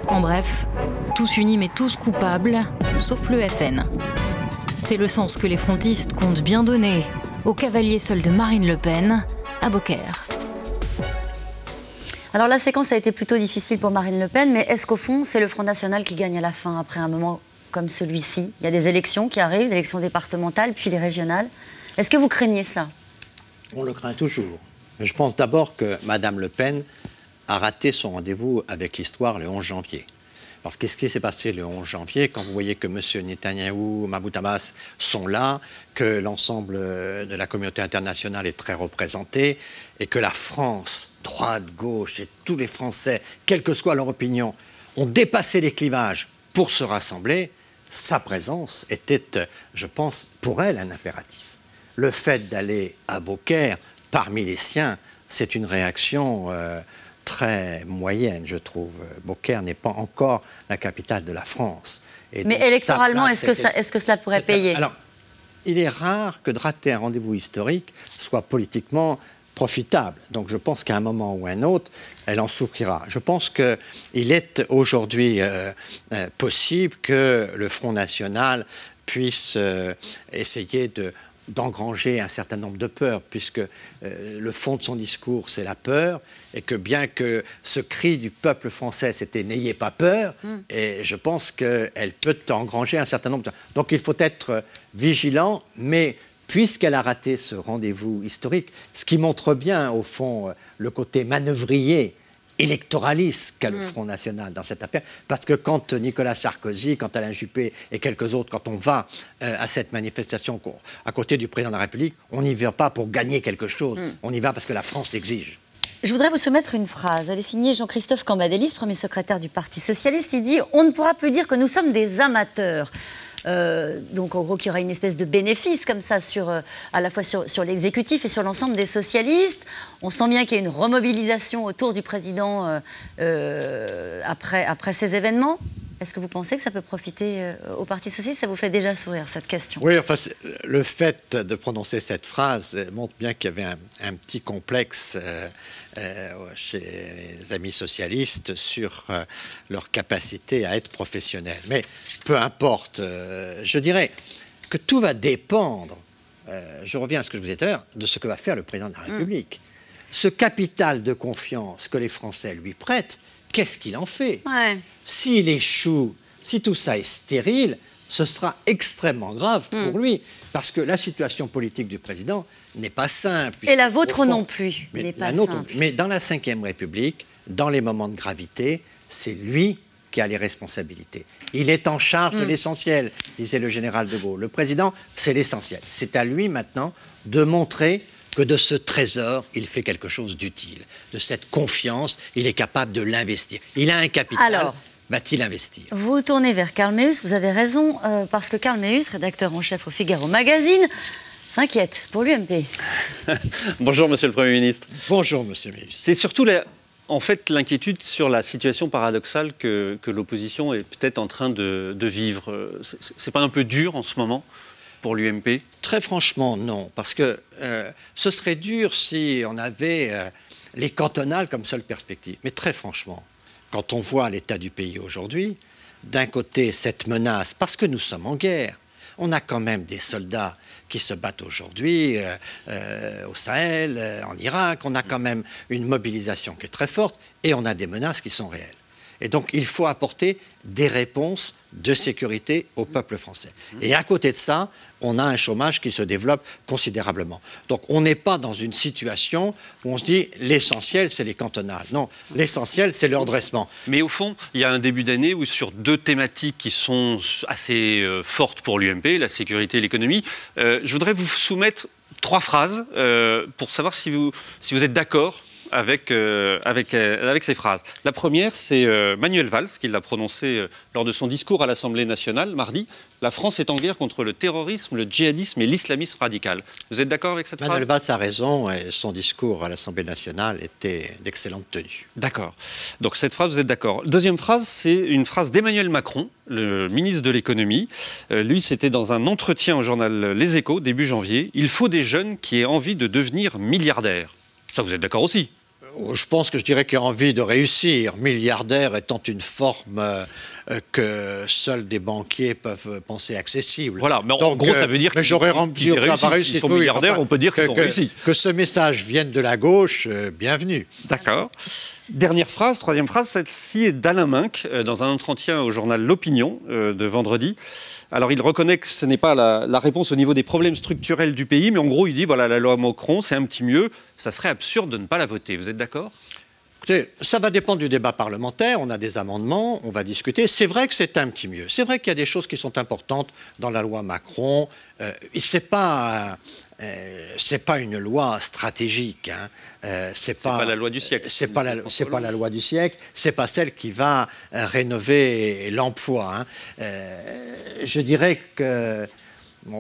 S13: En bref, tous unis mais tous coupables, sauf le FN. C'est le sens que les frontistes comptent bien donner au cavalier seul de Marine Le Pen à Beaucaire.
S1: Alors la séquence a été plutôt difficile pour Marine Le Pen, mais est-ce qu'au fond, c'est le Front National qui gagne à la fin après un moment comme celui-ci? Il y a des élections qui arrivent, des élections départementales, puis les régionales. Est-ce que vous craignez cela?
S7: On le craint toujours. Mais je pense d'abord que Mme Le Pen a raté son rendez-vous avec l'histoire le 11 janvier. Parce que ce qui s'est passé le 11 janvier, quand vous voyez que M. Netanyahou, Mahmoud Abbas sont là, que l'ensemble de la communauté internationale est très représenté, et que la France, droite, gauche, et tous les Français, quelle que soit leur opinion, ont dépassé les clivages pour se rassembler, sa présence était, je pense, pour elle un impératif. Le fait d'aller à Beaucaire, parmi les siens, c'est une réaction très moyenne, je trouve. Beaucaire n'est pas encore la capitale de la France. Et
S1: mais électoralement, est-ce que cela pourrait payer?
S7: Alors, il est rare que de rater un rendez-vous historique soit politiquement profitable. Donc je pense qu'à un moment ou à un autre, elle en souffrira. Je pense qu'il est aujourd'hui possible que le Front National puisse essayer d'engranger un certain nombre de peurs, puisque le fond de son discours, c'est la peur, et que bien que ce cri du peuple français, c'était « n'ayez pas peur », et je pense qu'elle peut engranger un certain nombre de... Donc il faut être vigilant, mais puisqu'elle a raté ce rendez-vous historique, ce qui montre bien, au fond, le côté manœuvrier, électoraliste qu'a le Front National dans cette affaire, parce que quand Nicolas Sarkozy, quand Alain Juppé et quelques autres, quand on va à cette manifestation à côté du président de la République, on n'y va pas pour gagner quelque chose, on y va parce que la France l'exige.
S1: Je voudrais vous soumettre une phrase. Elle est signée Jean-Christophe Cambadélis, premier secrétaire du Parti Socialiste. Il dit « On ne pourra plus dire que nous sommes des amateurs ». Donc en gros qu'il y aura une espèce de bénéfice comme ça à la fois sur l'exécutif et sur l'ensemble des socialistes. On sent bien qu'il y a une remobilisation autour du président après ces événements. Est-ce que vous pensez que ça peut profiter au Parti socialiste? Ça vous fait déjà sourire, cette question?
S7: Oui, enfin, le fait de prononcer cette phrase montre bien qu'il y avait un petit complexe chez les amis socialistes sur leur capacité à être professionnels. Mais peu importe, je dirais que tout va dépendre, je reviens à ce que je vous disais tout à l'heure, de ce que va faire le président de la République. Ce capital de confiance que les Français lui prêtent, qu'est-ce qu'il en fait? S'il échoue, si tout ça est stérile, ce sera extrêmement grave pour lui, parce que la situation politique du président n'est pas simple.
S1: Et la vôtre non plus n'est pas simple.
S7: Mais dans la Ve République, dans les moments de gravité, c'est lui qui a les responsabilités. Il est en charge de l'essentiel, disait le général de Gaulle. Le président, c'est l'essentiel. C'est à lui maintenant de montrer que de ce trésor, il fait quelque chose d'utile. De cette confiance, il est capable de l'investir. Il a un capital. Alors, va-t-il investir?
S1: Vous tournez vers Karl Meeus, vous avez raison, parce que Karl Meeus, rédacteur en chef au Figaro Magazine, s'inquiète pour l'UMP.
S19: Bonjour, Monsieur le Premier ministre.
S7: Bonjour, Monsieur Meeus.
S19: C'est surtout en fait l'inquiétude sur la situation paradoxale que l'opposition est peut-être en train de vivre. C'est pas un peu dur en ce moment pour l'UMP?
S7: Très franchement, non. Parce que ce serait dur si on avait les cantonales comme seule perspective. Mais très franchement, quand on voit l'état du pays aujourd'hui, d'un côté, cette menace, parce que nous sommes en guerre, on a quand même des soldats qui se battent aujourd'hui au Sahel, en Irak, on a quand même une mobilisation qui est très forte et on a des menaces qui sont réelles. Et donc, il faut apporter des réponses de sécurité au peuple français. Et à côté de ça, on a un chômage qui se développe considérablement. Donc, on n'est pas dans une situation où on se dit l'essentiel, c'est les cantonales. Non, l'essentiel, c'est le redressement.
S19: Mais au fond, il y a un début d'année où sur deux thématiques qui sont assez fortes pour l'UMP, la sécurité et l'économie, je voudrais vous soumettre 3 phrases pour savoir si vous êtes d'accord avec ces phrases. La première, c'est Manuel Valls qui l'a prononcée lors de son discours à l'Assemblée nationale mardi. La France est en guerre contre le terrorisme, le djihadisme et l'islamisme radical. Vous êtes d'accord avec cette phrase?
S7: Manuel Valls a raison et son discours à l'Assemblée nationale était d'excellente tenue.
S19: D'accord. Donc cette phrase, vous êtes d'accord. Deuxième phrase, c'est une phrase d'Emmanuel Macron, le ministre de l'économie. Lui, c'était dans un entretien au journal Les Échos, début janvier. Il faut des jeunes qui aient envie de devenir milliardaires. Ça, vous êtes d'accord aussi?
S7: Je pense que je dirais qu'il a envie de réussir, milliardaire étant une forme que seuls des banquiers peuvent penser accessible.
S19: Voilà, mais en gros, ça veut dire
S7: que j'aurais rempli
S19: s'ils sont milliardaires, on peut dire qu'ils ont réussi.
S7: Que ce message vienne de la gauche, bienvenue.
S19: D'accord. Dernière phrase, troisième phrase, celle-ci est d'Alain Minc, dans un entretien au journal L'Opinion de vendredi. Alors, il reconnaît que ce n'est pas la réponse au niveau des problèmes structurels du pays, mais en gros, il dit, voilà, la loi Macron, c'est un petit mieux, ça serait absurde de ne pas la voter. Vous êtes d'accord ?
S7: Écoutez, ça va dépendre du débat parlementaire, on a des amendements, on va discuter. C'est vrai que c'est un petit mieux. C'est vrai qu'il y a des choses qui sont importantes dans la loi Macron. C'est pas une loi stratégique. Hein.
S19: C'est pas la loi du siècle.
S7: C'est pas la loi du siècle. C'est pas celle qui va rénover l'emploi. Hein. Je dirais que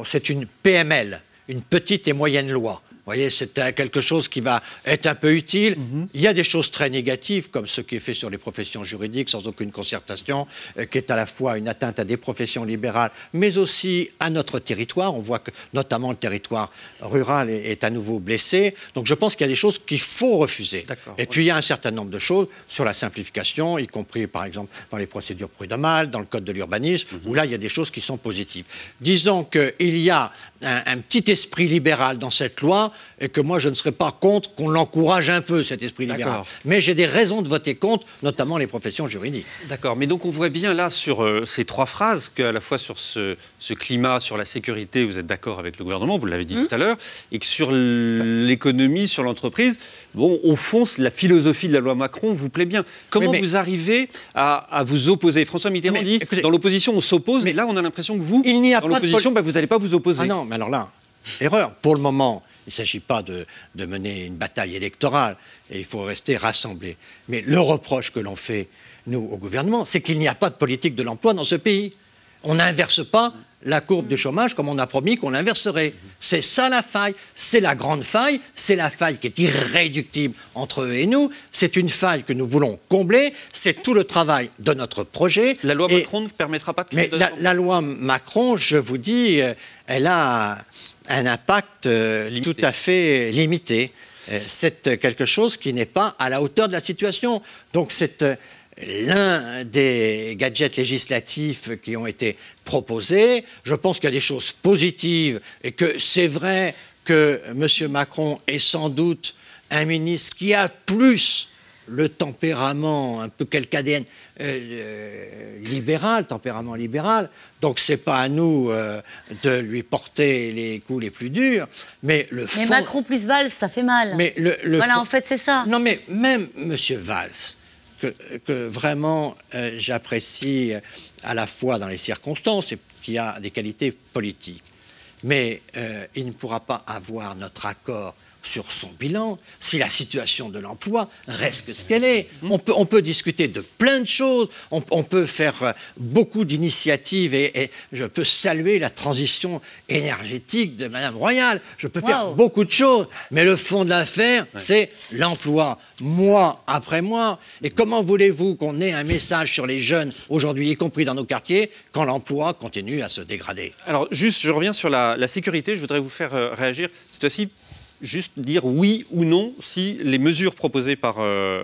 S7: c'est une PML, une petite et moyenne loi. Vous voyez, c'est quelque chose qui va être un peu utile. Il y a des choses très négatives, comme ce qui est fait sur les professions juridiques, sans aucune concertation, qui est à la fois une atteinte à des professions libérales, mais aussi à notre territoire. On voit que, notamment, le territoire rural est à nouveau blessé. Donc, je pense qu'il y a des choses qu'il faut refuser. Et puis, il y a un certain nombre de choses sur la simplification, y compris, par exemple, dans les procédures prud'homales, dans le code de l'urbanisme, où là, il y a des choses qui sont positives. Disons qu'il y a un petit esprit libéral dans cette loi, et que moi, je ne serais pas contre qu'on l'encourage un peu, cet esprit libéral. Mais j'ai des raisons de voter contre, notamment les professions juridiques.
S19: D'accord, mais donc on voit bien là, sur ces 3 phrases, qu'à la fois sur ce climat, sur la sécurité, vous êtes d'accord avec le gouvernement, vous l'avez dit tout à l'heure, et que sur l'économie, sur l'entreprise, bon, au fond, la philosophie de la loi Macron vous plaît bien. Comment vous arrivez à vous opposer? François Mitterrand dit, écoutez, dans l'opposition, on s'oppose, mais là, on a l'impression que vous, dans l'opposition, vous n'allez pas vous opposer.
S7: Ah non, mais alors là, erreur. Pour le moment, il ne s'agit pas de mener une bataille électorale, et il faut rester rassemblés. Mais le reproche que l'on fait, nous, au gouvernement, c'est qu'il n'y a pas de politique de l'emploi dans ce pays. On n'inverse pas la courbe du chômage comme on a promis qu'on l'inverserait. C'est ça la faille, c'est la grande faille, c'est la faille qui est irréductible entre eux et nous, c'est une faille que nous voulons combler, c'est tout le travail de notre projet.
S19: La loi Macron ne permettra pas de créer
S7: la loi Macron, je vous dis, elle a un impact tout à fait limité. C'est quelque chose qui n'est pas à la hauteur de la situation. Donc c'est l'un des gadgets législatifs qui ont été proposés. Je pense qu'il y a des choses positives et que c'est vrai que M. Macron est sans doute un ministre qui a plus le tempérament, un peu quelque ADN libéral, tempérament libéral. Donc c'est pas à nous de lui porter les coups les plus durs. Mais le fond...
S1: Mais Macron plus Valls, ça fait mal.
S7: Mais
S1: voilà, en fait, c'est ça.
S7: Non, mais même M. Valls, que vraiment j'apprécie à la fois dans les circonstances et qui a des qualités politiques. Mais il ne pourra pas avoir notre accord sur son bilan si la situation de l'emploi reste ce qu'elle est. On peut discuter de plein de choses, on peut faire beaucoup d'initiatives et je peux saluer la transition énergétique de Mme Royal, je peux faire beaucoup de choses, mais le fond de l'affaire, c'est l'emploi, mois après mois. Et comment voulez-vous qu'on ait un message sur les jeunes aujourd'hui, y compris dans nos quartiers, quand l'emploi continue à se dégrader?
S19: Alors juste, je reviens sur la sécurité, je voudrais vous faire réagir cette fois-ci. Juste dire oui ou non si les mesures proposées par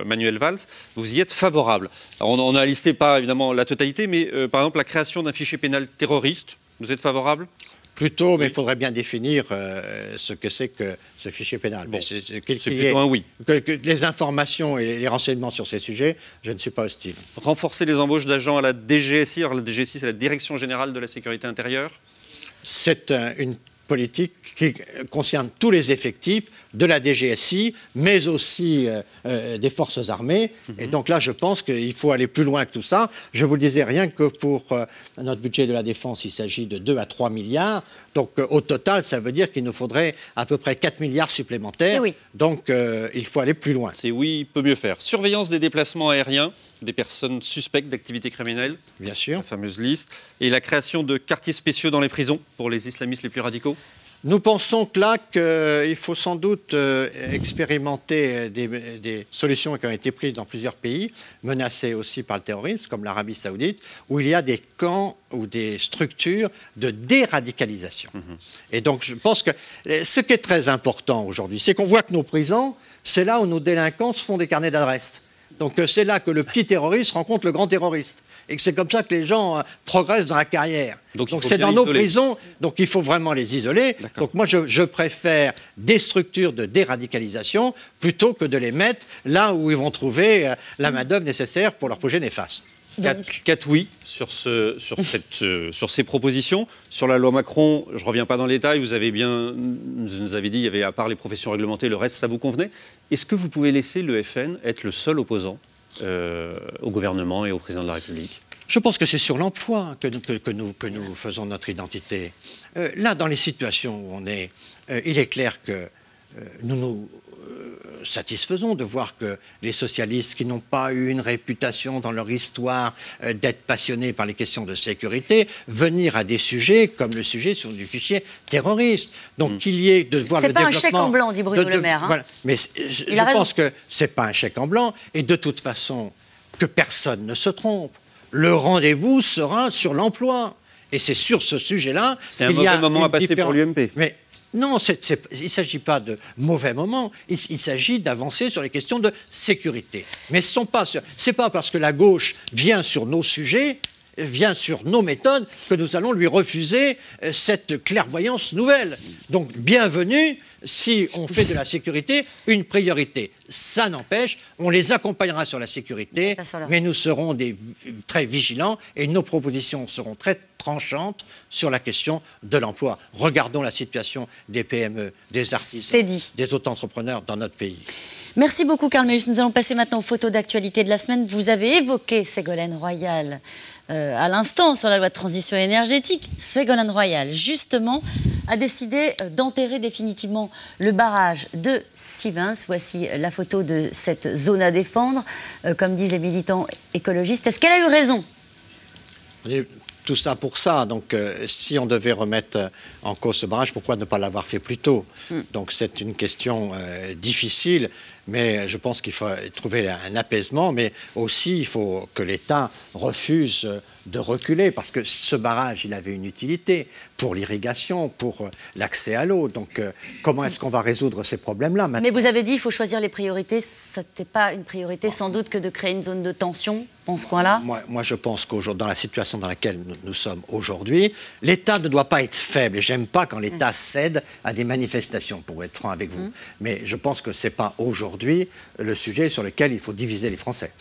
S19: Manuel Valls, vous y êtes favorable. Alors on n'a listé pas évidemment la totalité, mais par exemple la création d'un fichier pénal terroriste, vous êtes favorable?
S7: Plutôt, mais il faudrait bien définir ce que c'est que ce fichier pénal.
S19: Bon, c'est plutôt un oui.
S7: Que les informations et les renseignements sur ces sujets, je ne suis pas hostile.
S19: Renforcer les embauches d'agents à la DGSI. Alors la DGSI, c'est la Direction Générale de la Sécurité Intérieure.
S7: C'est une politique qui concerne tous les effectifs de la DGSI, mais aussi des forces armées. Et donc là, je pense qu'il faut aller plus loin que tout ça. Je vous le disais, rien que pour notre budget de la défense, il s'agit de 2 à 3 milliards. Donc au total, ça veut dire qu'il nous faudrait à peu près 4 milliards supplémentaires. Oui. Donc il faut aller plus loin.
S19: C'est oui, peut mieux faire. Surveillance des déplacements aériens des personnes suspectes d'activités criminelles.
S7: Bien sûr.
S19: La fameuse liste. Et la création de quartiers spéciaux dans les prisons pour les islamistes les plus radicaux.
S7: Nous pensons que là, qu'il faut sans doute expérimenter des solutions qui ont été prises dans plusieurs pays, menacés aussi par le terrorisme, comme l'Arabie Saoudite, où il y a des camps ou des structures de déradicalisation. Et donc, je pense que ce qui est très important aujourd'hui, c'est qu'on voit que nos prisons, c'est là où nos délinquants se font des carnets d'adresses. Donc c'est là que le petit terroriste rencontre le grand terroriste. Et que c'est comme ça que les gens progressent dans la carrière. Donc c'est dans nos prisons, donc il faut vraiment les isoler. Donc moi je préfère des structures de déradicalisation plutôt que de les mettre là où ils vont trouver la main-d'œuvre nécessaire pour leur projet néfaste.
S19: 4 oui sur ces propositions. Sur la loi Macron, je ne reviens pas dans les détails, vous nous avez dit il y avait à part les professions réglementées, le reste ça vous convenait. Est-ce que vous pouvez laisser le FN être le seul opposant au gouvernement et au président de la République?
S7: Je pense que c'est sur l'emploi que nous faisons notre identité. Là, dans les situations où on est, il est clair que nous nous satisfaisons de voir que les socialistes qui n'ont pas eu une réputation dans leur histoire d'être passionnés par les questions de sécurité, venir à des sujets comme le sujet sur du fichier terroriste. Donc qu'il y ait de voir le développement...
S1: C'est pas un chèque en blanc, dit Bruno Le Maire. Hein.
S7: Voilà. Mais je pense que c'est pas un chèque en blanc et de toute façon, que personne ne se trompe. Le rendez-vous sera sur l'emploi. Et c'est sur ce sujet-là...
S19: C'est un mauvais moment à passer pour l'UMP.
S7: Mais non, il ne s'agit pas de mauvais moments, il s'agit d'avancer sur les questions de sécurité. Mais ce n'est pas parce que la gauche vient sur nos sujets, vient sur nos méthodes, que nous allons lui refuser cette clairvoyance nouvelle. Donc, bienvenue si on fait de la sécurité une priorité. Ça n'empêche, on les accompagnera sur la sécurité, mais nous serons très vigilants et nos propositions seront très tranchantes sur la question de l'emploi. Regardons la situation des PME, des artisans, des auto-entrepreneurs dans notre pays.
S1: Merci beaucoup, Karl Melich. Nous allons passer maintenant aux photos d'actualité de la semaine. Vous avez évoqué Ségolène Royal à l'instant sur la loi de transition énergétique. Ségolène Royal, justement, a décidé d'enterrer définitivement le barrage de Sivens. Voici la photo de cette zone à défendre, comme disent les militants écologistes. Est-ce qu'elle a eu raison ?
S7: tout ça pour ça. Donc, si on devait remettre en cause ce barrage, pourquoi ne pas l'avoir fait plus tôt? Donc, c'est une question difficile, mais je pense qu'il faut trouver un apaisement, mais aussi il faut que l'État refuse de reculer, parce que ce barrage, il avait une utilité pour l'irrigation, pour l'accès à l'eau. Donc, comment est-ce qu'on va résoudre ces problèmes-là maintenant?
S1: Mais vous avez dit qu'il faut choisir les priorités. Ce n'était pas une priorité sans doute que de créer une zone de tension dans ce coin-là?
S7: Moi, je pense qu'aujourd'hui, dans la situation dans laquelle nous sommes aujourd'hui, l'État ne doit pas être faible. Et j'aime pas quand l'État cède à des manifestations, pour être franc avec vous. Mais je pense que ce n'est pas aujourd'hui le sujet sur lequel il faut diviser les Français.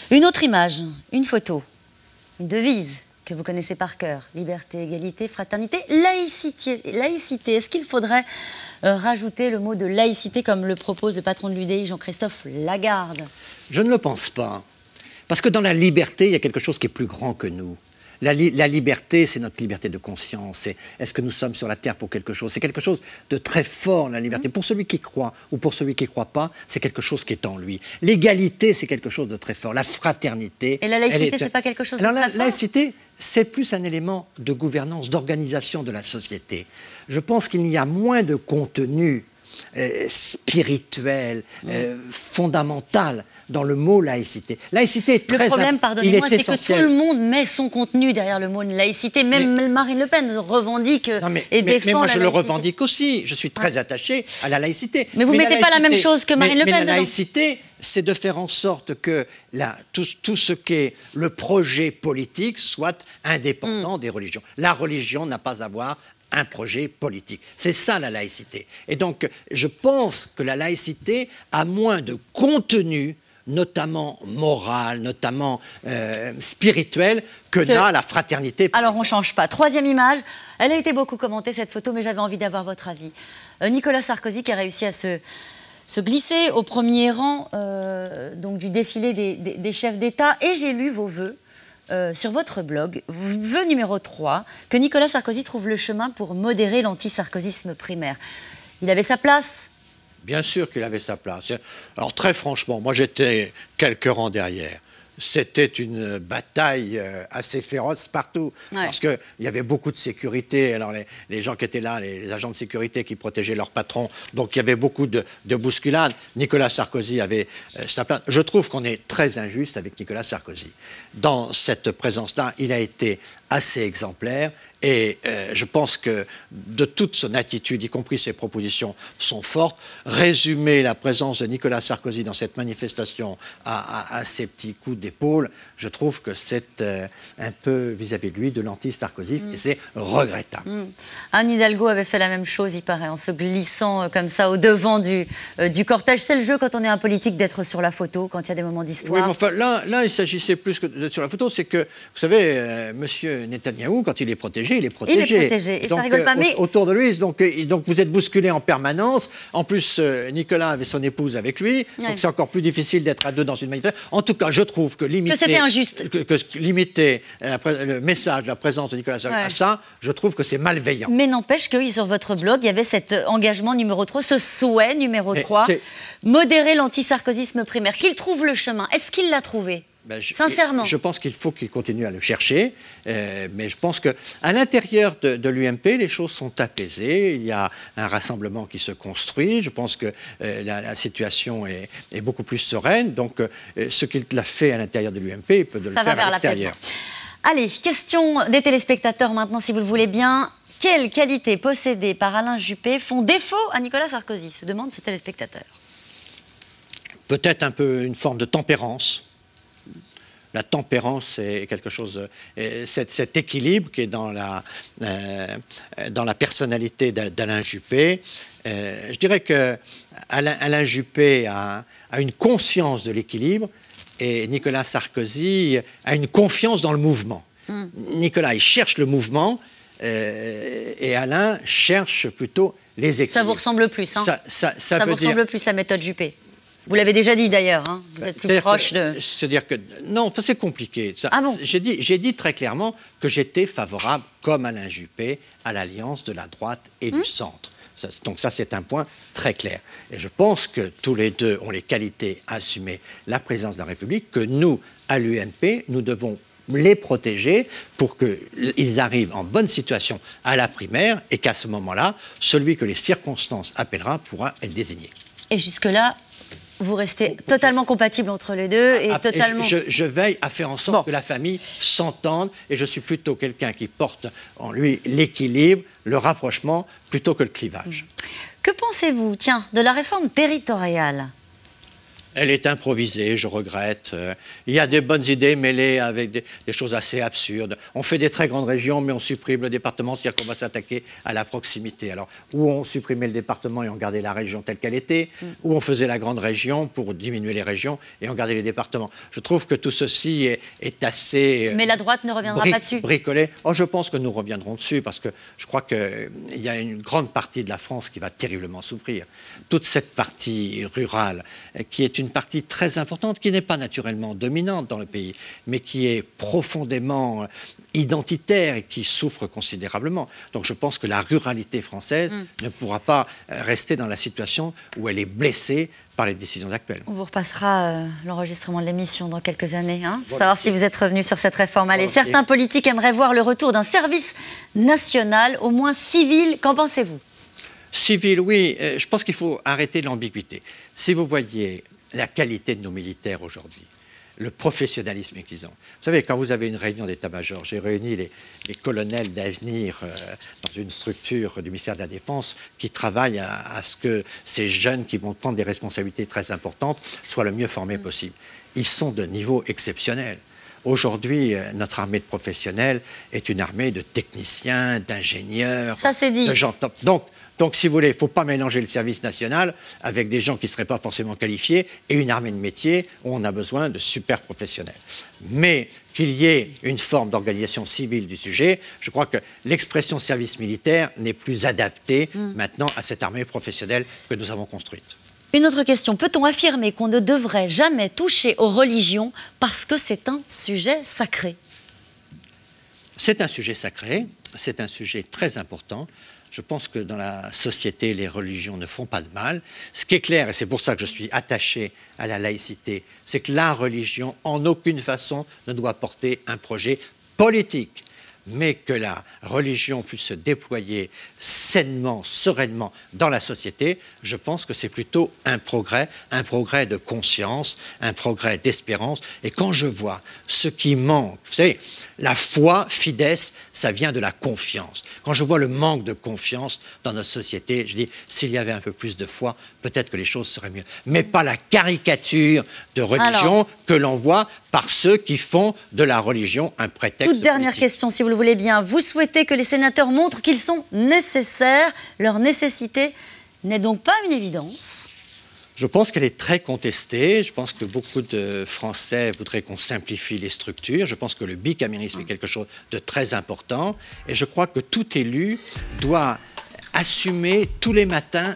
S1: Une autre image, une photo, une devise que vous connaissez par cœur. Liberté, égalité, fraternité, laïcité. Laïcité. Est-ce qu'il faudrait rajouter le mot de laïcité comme le propose le patron de l'UDI, Jean-Christophe Lagarde?
S7: Je ne le pense pas. Parce que dans la liberté, il y a quelque chose qui est plus grand que nous. La liberté, c'est notre liberté de conscience. Est-ce que nous sommes sur la terre pour quelque chose? C'est quelque chose de très fort, la liberté. Pour celui qui croit ou pour celui qui ne croit pas, c'est quelque chose qui est en lui. L'égalité, c'est quelque chose de très fort. La fraternité...
S1: Et la laïcité, c'est pas quelque chose de très fort?
S7: La laïcité, c'est plus un élément de gouvernance, d'organisation de la société. Je pense qu'il y a moins de contenu spirituel, fondamental dans le mot laïcité. Laïcité est très...
S1: Le problème, pardonnez-moi, c'est que tout le monde met son contenu derrière le mot de laïcité. Même Marine Le Pen revendique et défend la laïcité.
S7: Mais moi, je le revendique aussi. Je suis très attaché à la laïcité.
S1: Mais vous ne mettez pas la même chose que Marine Le Pen.
S7: Mais la laïcité, c'est de faire en sorte que tout ce qu'est le projet politique soit indépendant des religions. La religion n'a pas à voir un projet politique. C'est ça la laïcité. Et donc, je pense que la laïcité a moins de contenu, notamment moral, notamment spirituel, que n'a la fraternité.
S1: Alors, on ne change pas. Troisième image, elle a été beaucoup commentée, cette photo, mais j'avais envie d'avoir votre avis. Nicolas Sarkozy qui a réussi à se glisser au premier rang donc du défilé des chefs d'État. Et j'ai lu vos vœux. Sur votre blog, vœu numéro 3, que Nicolas Sarkozy trouve le chemin pour modérer l'anti-sarkozysme primaire. Il avait sa place?
S7: Bien sûr qu'il avait sa place. Alors très franchement, moi j'étais quelques rangs derrière. C'était une bataille assez féroce partout, parce qu'il y avait beaucoup de sécurité. Alors les gens qui étaient là, les agents de sécurité qui protégeaient leur patron, donc il y avait beaucoup de bousculades. Nicolas Sarkozy avait sa place. Je trouve qu'on est très injuste avec Nicolas Sarkozy. Dans cette présence-là, il a été assez exemplaire. Et je pense que de toute son attitude, y compris ses propositions, sont fortes. Résumer la présence de Nicolas Sarkozy dans cette manifestation à ces petits coups d'épaule, je trouve que c'est un peu vis-à-vis de lui de l'anti-Sarkozysme et c'est regrettable.
S1: Anne Hidalgo avait fait la même chose, il paraît, en se glissant comme ça au devant du cortège. C'est le jeu quand on est un politique d'être sur la photo, quand il y a des moments d'histoire.
S7: Oui, mais enfin, là, il s'agissait plus que d'être sur la photo, c'est que, vous savez, M. Netanyahou, quand il est protégé, il est protégé.
S1: Il est protégé. Et donc, ça rigole pas, mais...
S7: autour de lui, donc vous êtes bousculé en permanence. En plus, Nicolas avait son épouse avec lui, donc c'est encore plus difficile d'être à deux dans une manifestation. En tout cas, je trouve que limiter...
S1: Que c'était injuste.
S7: Que limiter le message, la présence de Nicolas Sarkozy à ça, je trouve que c'est malveillant.
S1: Mais n'empêche que sur votre blog, il y avait cet engagement numéro 3, ce souhait numéro 3, modérer l'anti-sarkozysme primaire. Qu'il trouve le chemin. Est-ce qu'il l'a trouvé ? Sincèrement.
S7: Je pense qu'il faut qu'il continue à le chercher, mais je pense qu'à l'intérieur de l'UMP, les choses sont apaisées. Il y a un rassemblement qui se construit. Je pense que la situation est beaucoup plus sereine. Donc, ce qu'il a fait à l'intérieur de l'UMP, il peut le faire à l'extérieur.
S1: Allez, question des téléspectateurs maintenant, si vous le voulez bien. Quelles qualités possédées par Alain Juppé font défaut à Nicolas Sarkozy, se demande ce téléspectateur.
S7: Peut-être un peu une forme de tempérance. La tempérance est quelque chose, cet équilibre qui est dans la personnalité d'Alain Juppé. Je dirais que Alain Juppé a une conscience de l'équilibre et Nicolas Sarkozy a une confiance dans le mouvement. Nicolas, il cherche le mouvement et Alain cherche plutôt les équilibres.
S1: Ça vous ressemble plus, hein? Ça vous ressemble plus, la méthode Juppé. Vous l'avez déjà dit d'ailleurs, hein, vous êtes plus proche de...
S7: C'est-à-dire que... Non, c'est compliqué.
S1: Bon.
S7: J'ai dit très clairement que j'étais favorable, comme Alain Juppé, à l'alliance de la droite et du centre. Donc ça, c'est un point très clair. Et je pense que tous les deux ont les qualités à assumer la présidence de la République, que nous, à l'UMP, nous devons les protéger pour qu'ils arrivent en bonne situation à la primaire et qu'à ce moment-là, celui que les circonstances appellera pourra être désigné.
S1: Et jusque-là, vous restez totalement compatible entre les deux et totalement...
S7: Je veille à faire en sorte que la famille s'entende et je suis plutôt quelqu'un qui porte en lui l'équilibre, le rapprochement, plutôt que le clivage.
S1: Que pensez-vous, tiens, de la réforme territoriale ?
S7: Elle est improvisée, je regrette. Il y a des bonnes idées mêlées avec des choses assez absurdes. On fait des très grandes régions, mais on supprime le département, c'est-à-dire qu'on va s'attaquer à la proximité. Alors, où on supprimait le département et on gardait la région telle qu'elle était, ou on faisait la grande région pour diminuer les régions et on gardait les départements. Je trouve que tout ceci est assez...
S1: Mais la droite ne reviendra pas dessus.
S7: Bricolé. Oh, je pense que nous reviendrons dessus, parce que je crois qu'il y a une grande partie de la France qui va terriblement souffrir. Toute cette partie rurale, qui est une partie très importante, qui n'est pas naturellement dominante dans le pays, mais qui est profondément identitaire et qui souffre considérablement. Donc je pense que la ruralité française ne pourra pas rester dans la situation où elle est blessée par les décisions actuelles.
S1: On vous repassera l'enregistrement de l'émission dans quelques années, savoir si vous êtes revenu sur cette réforme. Allez, certains politiques aimeraient voir le retour d'un service national, au moins civil. Qu'en pensez-vous ?
S7: Civil, oui. Je pense qu'il faut arrêter l'ambiguïté. Si vous voyez la qualité de nos militaires aujourd'hui, le professionnalisme qu'ils ont. Vous savez, quand vous avez une réunion d'état-major, j'ai réuni les colonels d'avenir dans une structure du ministère de la Défense qui travaille à ce que ces jeunes qui vont prendre des responsabilités très importantes soient le mieux formés possible. Ils sont de niveau exceptionnel. Aujourd'hui, notre armée de professionnels est une armée de techniciens, d'ingénieurs, de gens top. Donc, si vous voulez, il ne faut pas mélanger le service national avec des gens qui ne seraient pas forcément qualifiés et une armée de métier où on a besoin de super professionnels. Mais qu'il y ait une forme d'organisation civile du sujet, je crois que l'expression service militaire n'est plus adaptée maintenant à cette armée professionnelle que nous avons construite.
S1: Une autre question, peut-on affirmer qu'on ne devrait jamais toucher aux religions parce que c'est un sujet sacré ?
S7: C'est un sujet sacré, c'est un sujet très important. Je pense que dans la société, les religions ne font pas de mal. Ce qui est clair, et c'est pour ça que je suis attaché à la laïcité, c'est que la religion, en aucune façon, ne doit porter un projet politique. Mais que la religion puisse se déployer sainement, sereinement dans la société, je pense que c'est plutôt un progrès de conscience, un progrès d'espérance. Et quand je vois ce qui manque, vous savez, la foi, fides, ça vient de la confiance. Quand je vois le manque de confiance dans notre société, je dis, s'il y avait un peu plus de foi, peut-être que les choses seraient mieux. Mais pas la caricature de religion que l'on voit par ceux qui font de la religion un prétexte
S1: politique. Toute dernière question, si vous le voulez bien. Vous souhaitez que les sénateurs montrent qu'ils sont nécessaires. Leur nécessité n'est donc pas une évidence.
S7: Je pense qu'elle est très contestée. Je pense que beaucoup de Français voudraient qu'on simplifie les structures. Je pense que le bicamérisme est quelque chose de très important. Et je crois que tout élu doit assumer tous les matins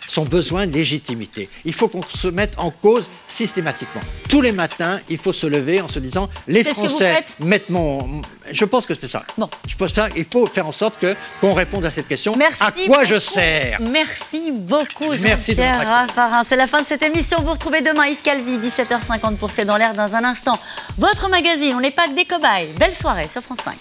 S7: son besoin de légitimité. Il faut qu'on se mette en cause systématiquement. Tous les matins, il faut se lever en se disant les Français mettent mon... Je pense que c'est ça. Bon. Je pense ça. Il faut faire en sorte qu'on réponde à cette question.
S1: Merci
S7: à quoi je sers?
S1: Merci beaucoup,
S7: Merci
S1: Jean-Pierre Raffarin. C'est la fin de cette émission. Vous retrouvez demain Yves Calvi, 17h50 pour C'est dans l'air dans un instant. Votre magazine, on n'est pas que des cobayes. Belle soirée sur France 5.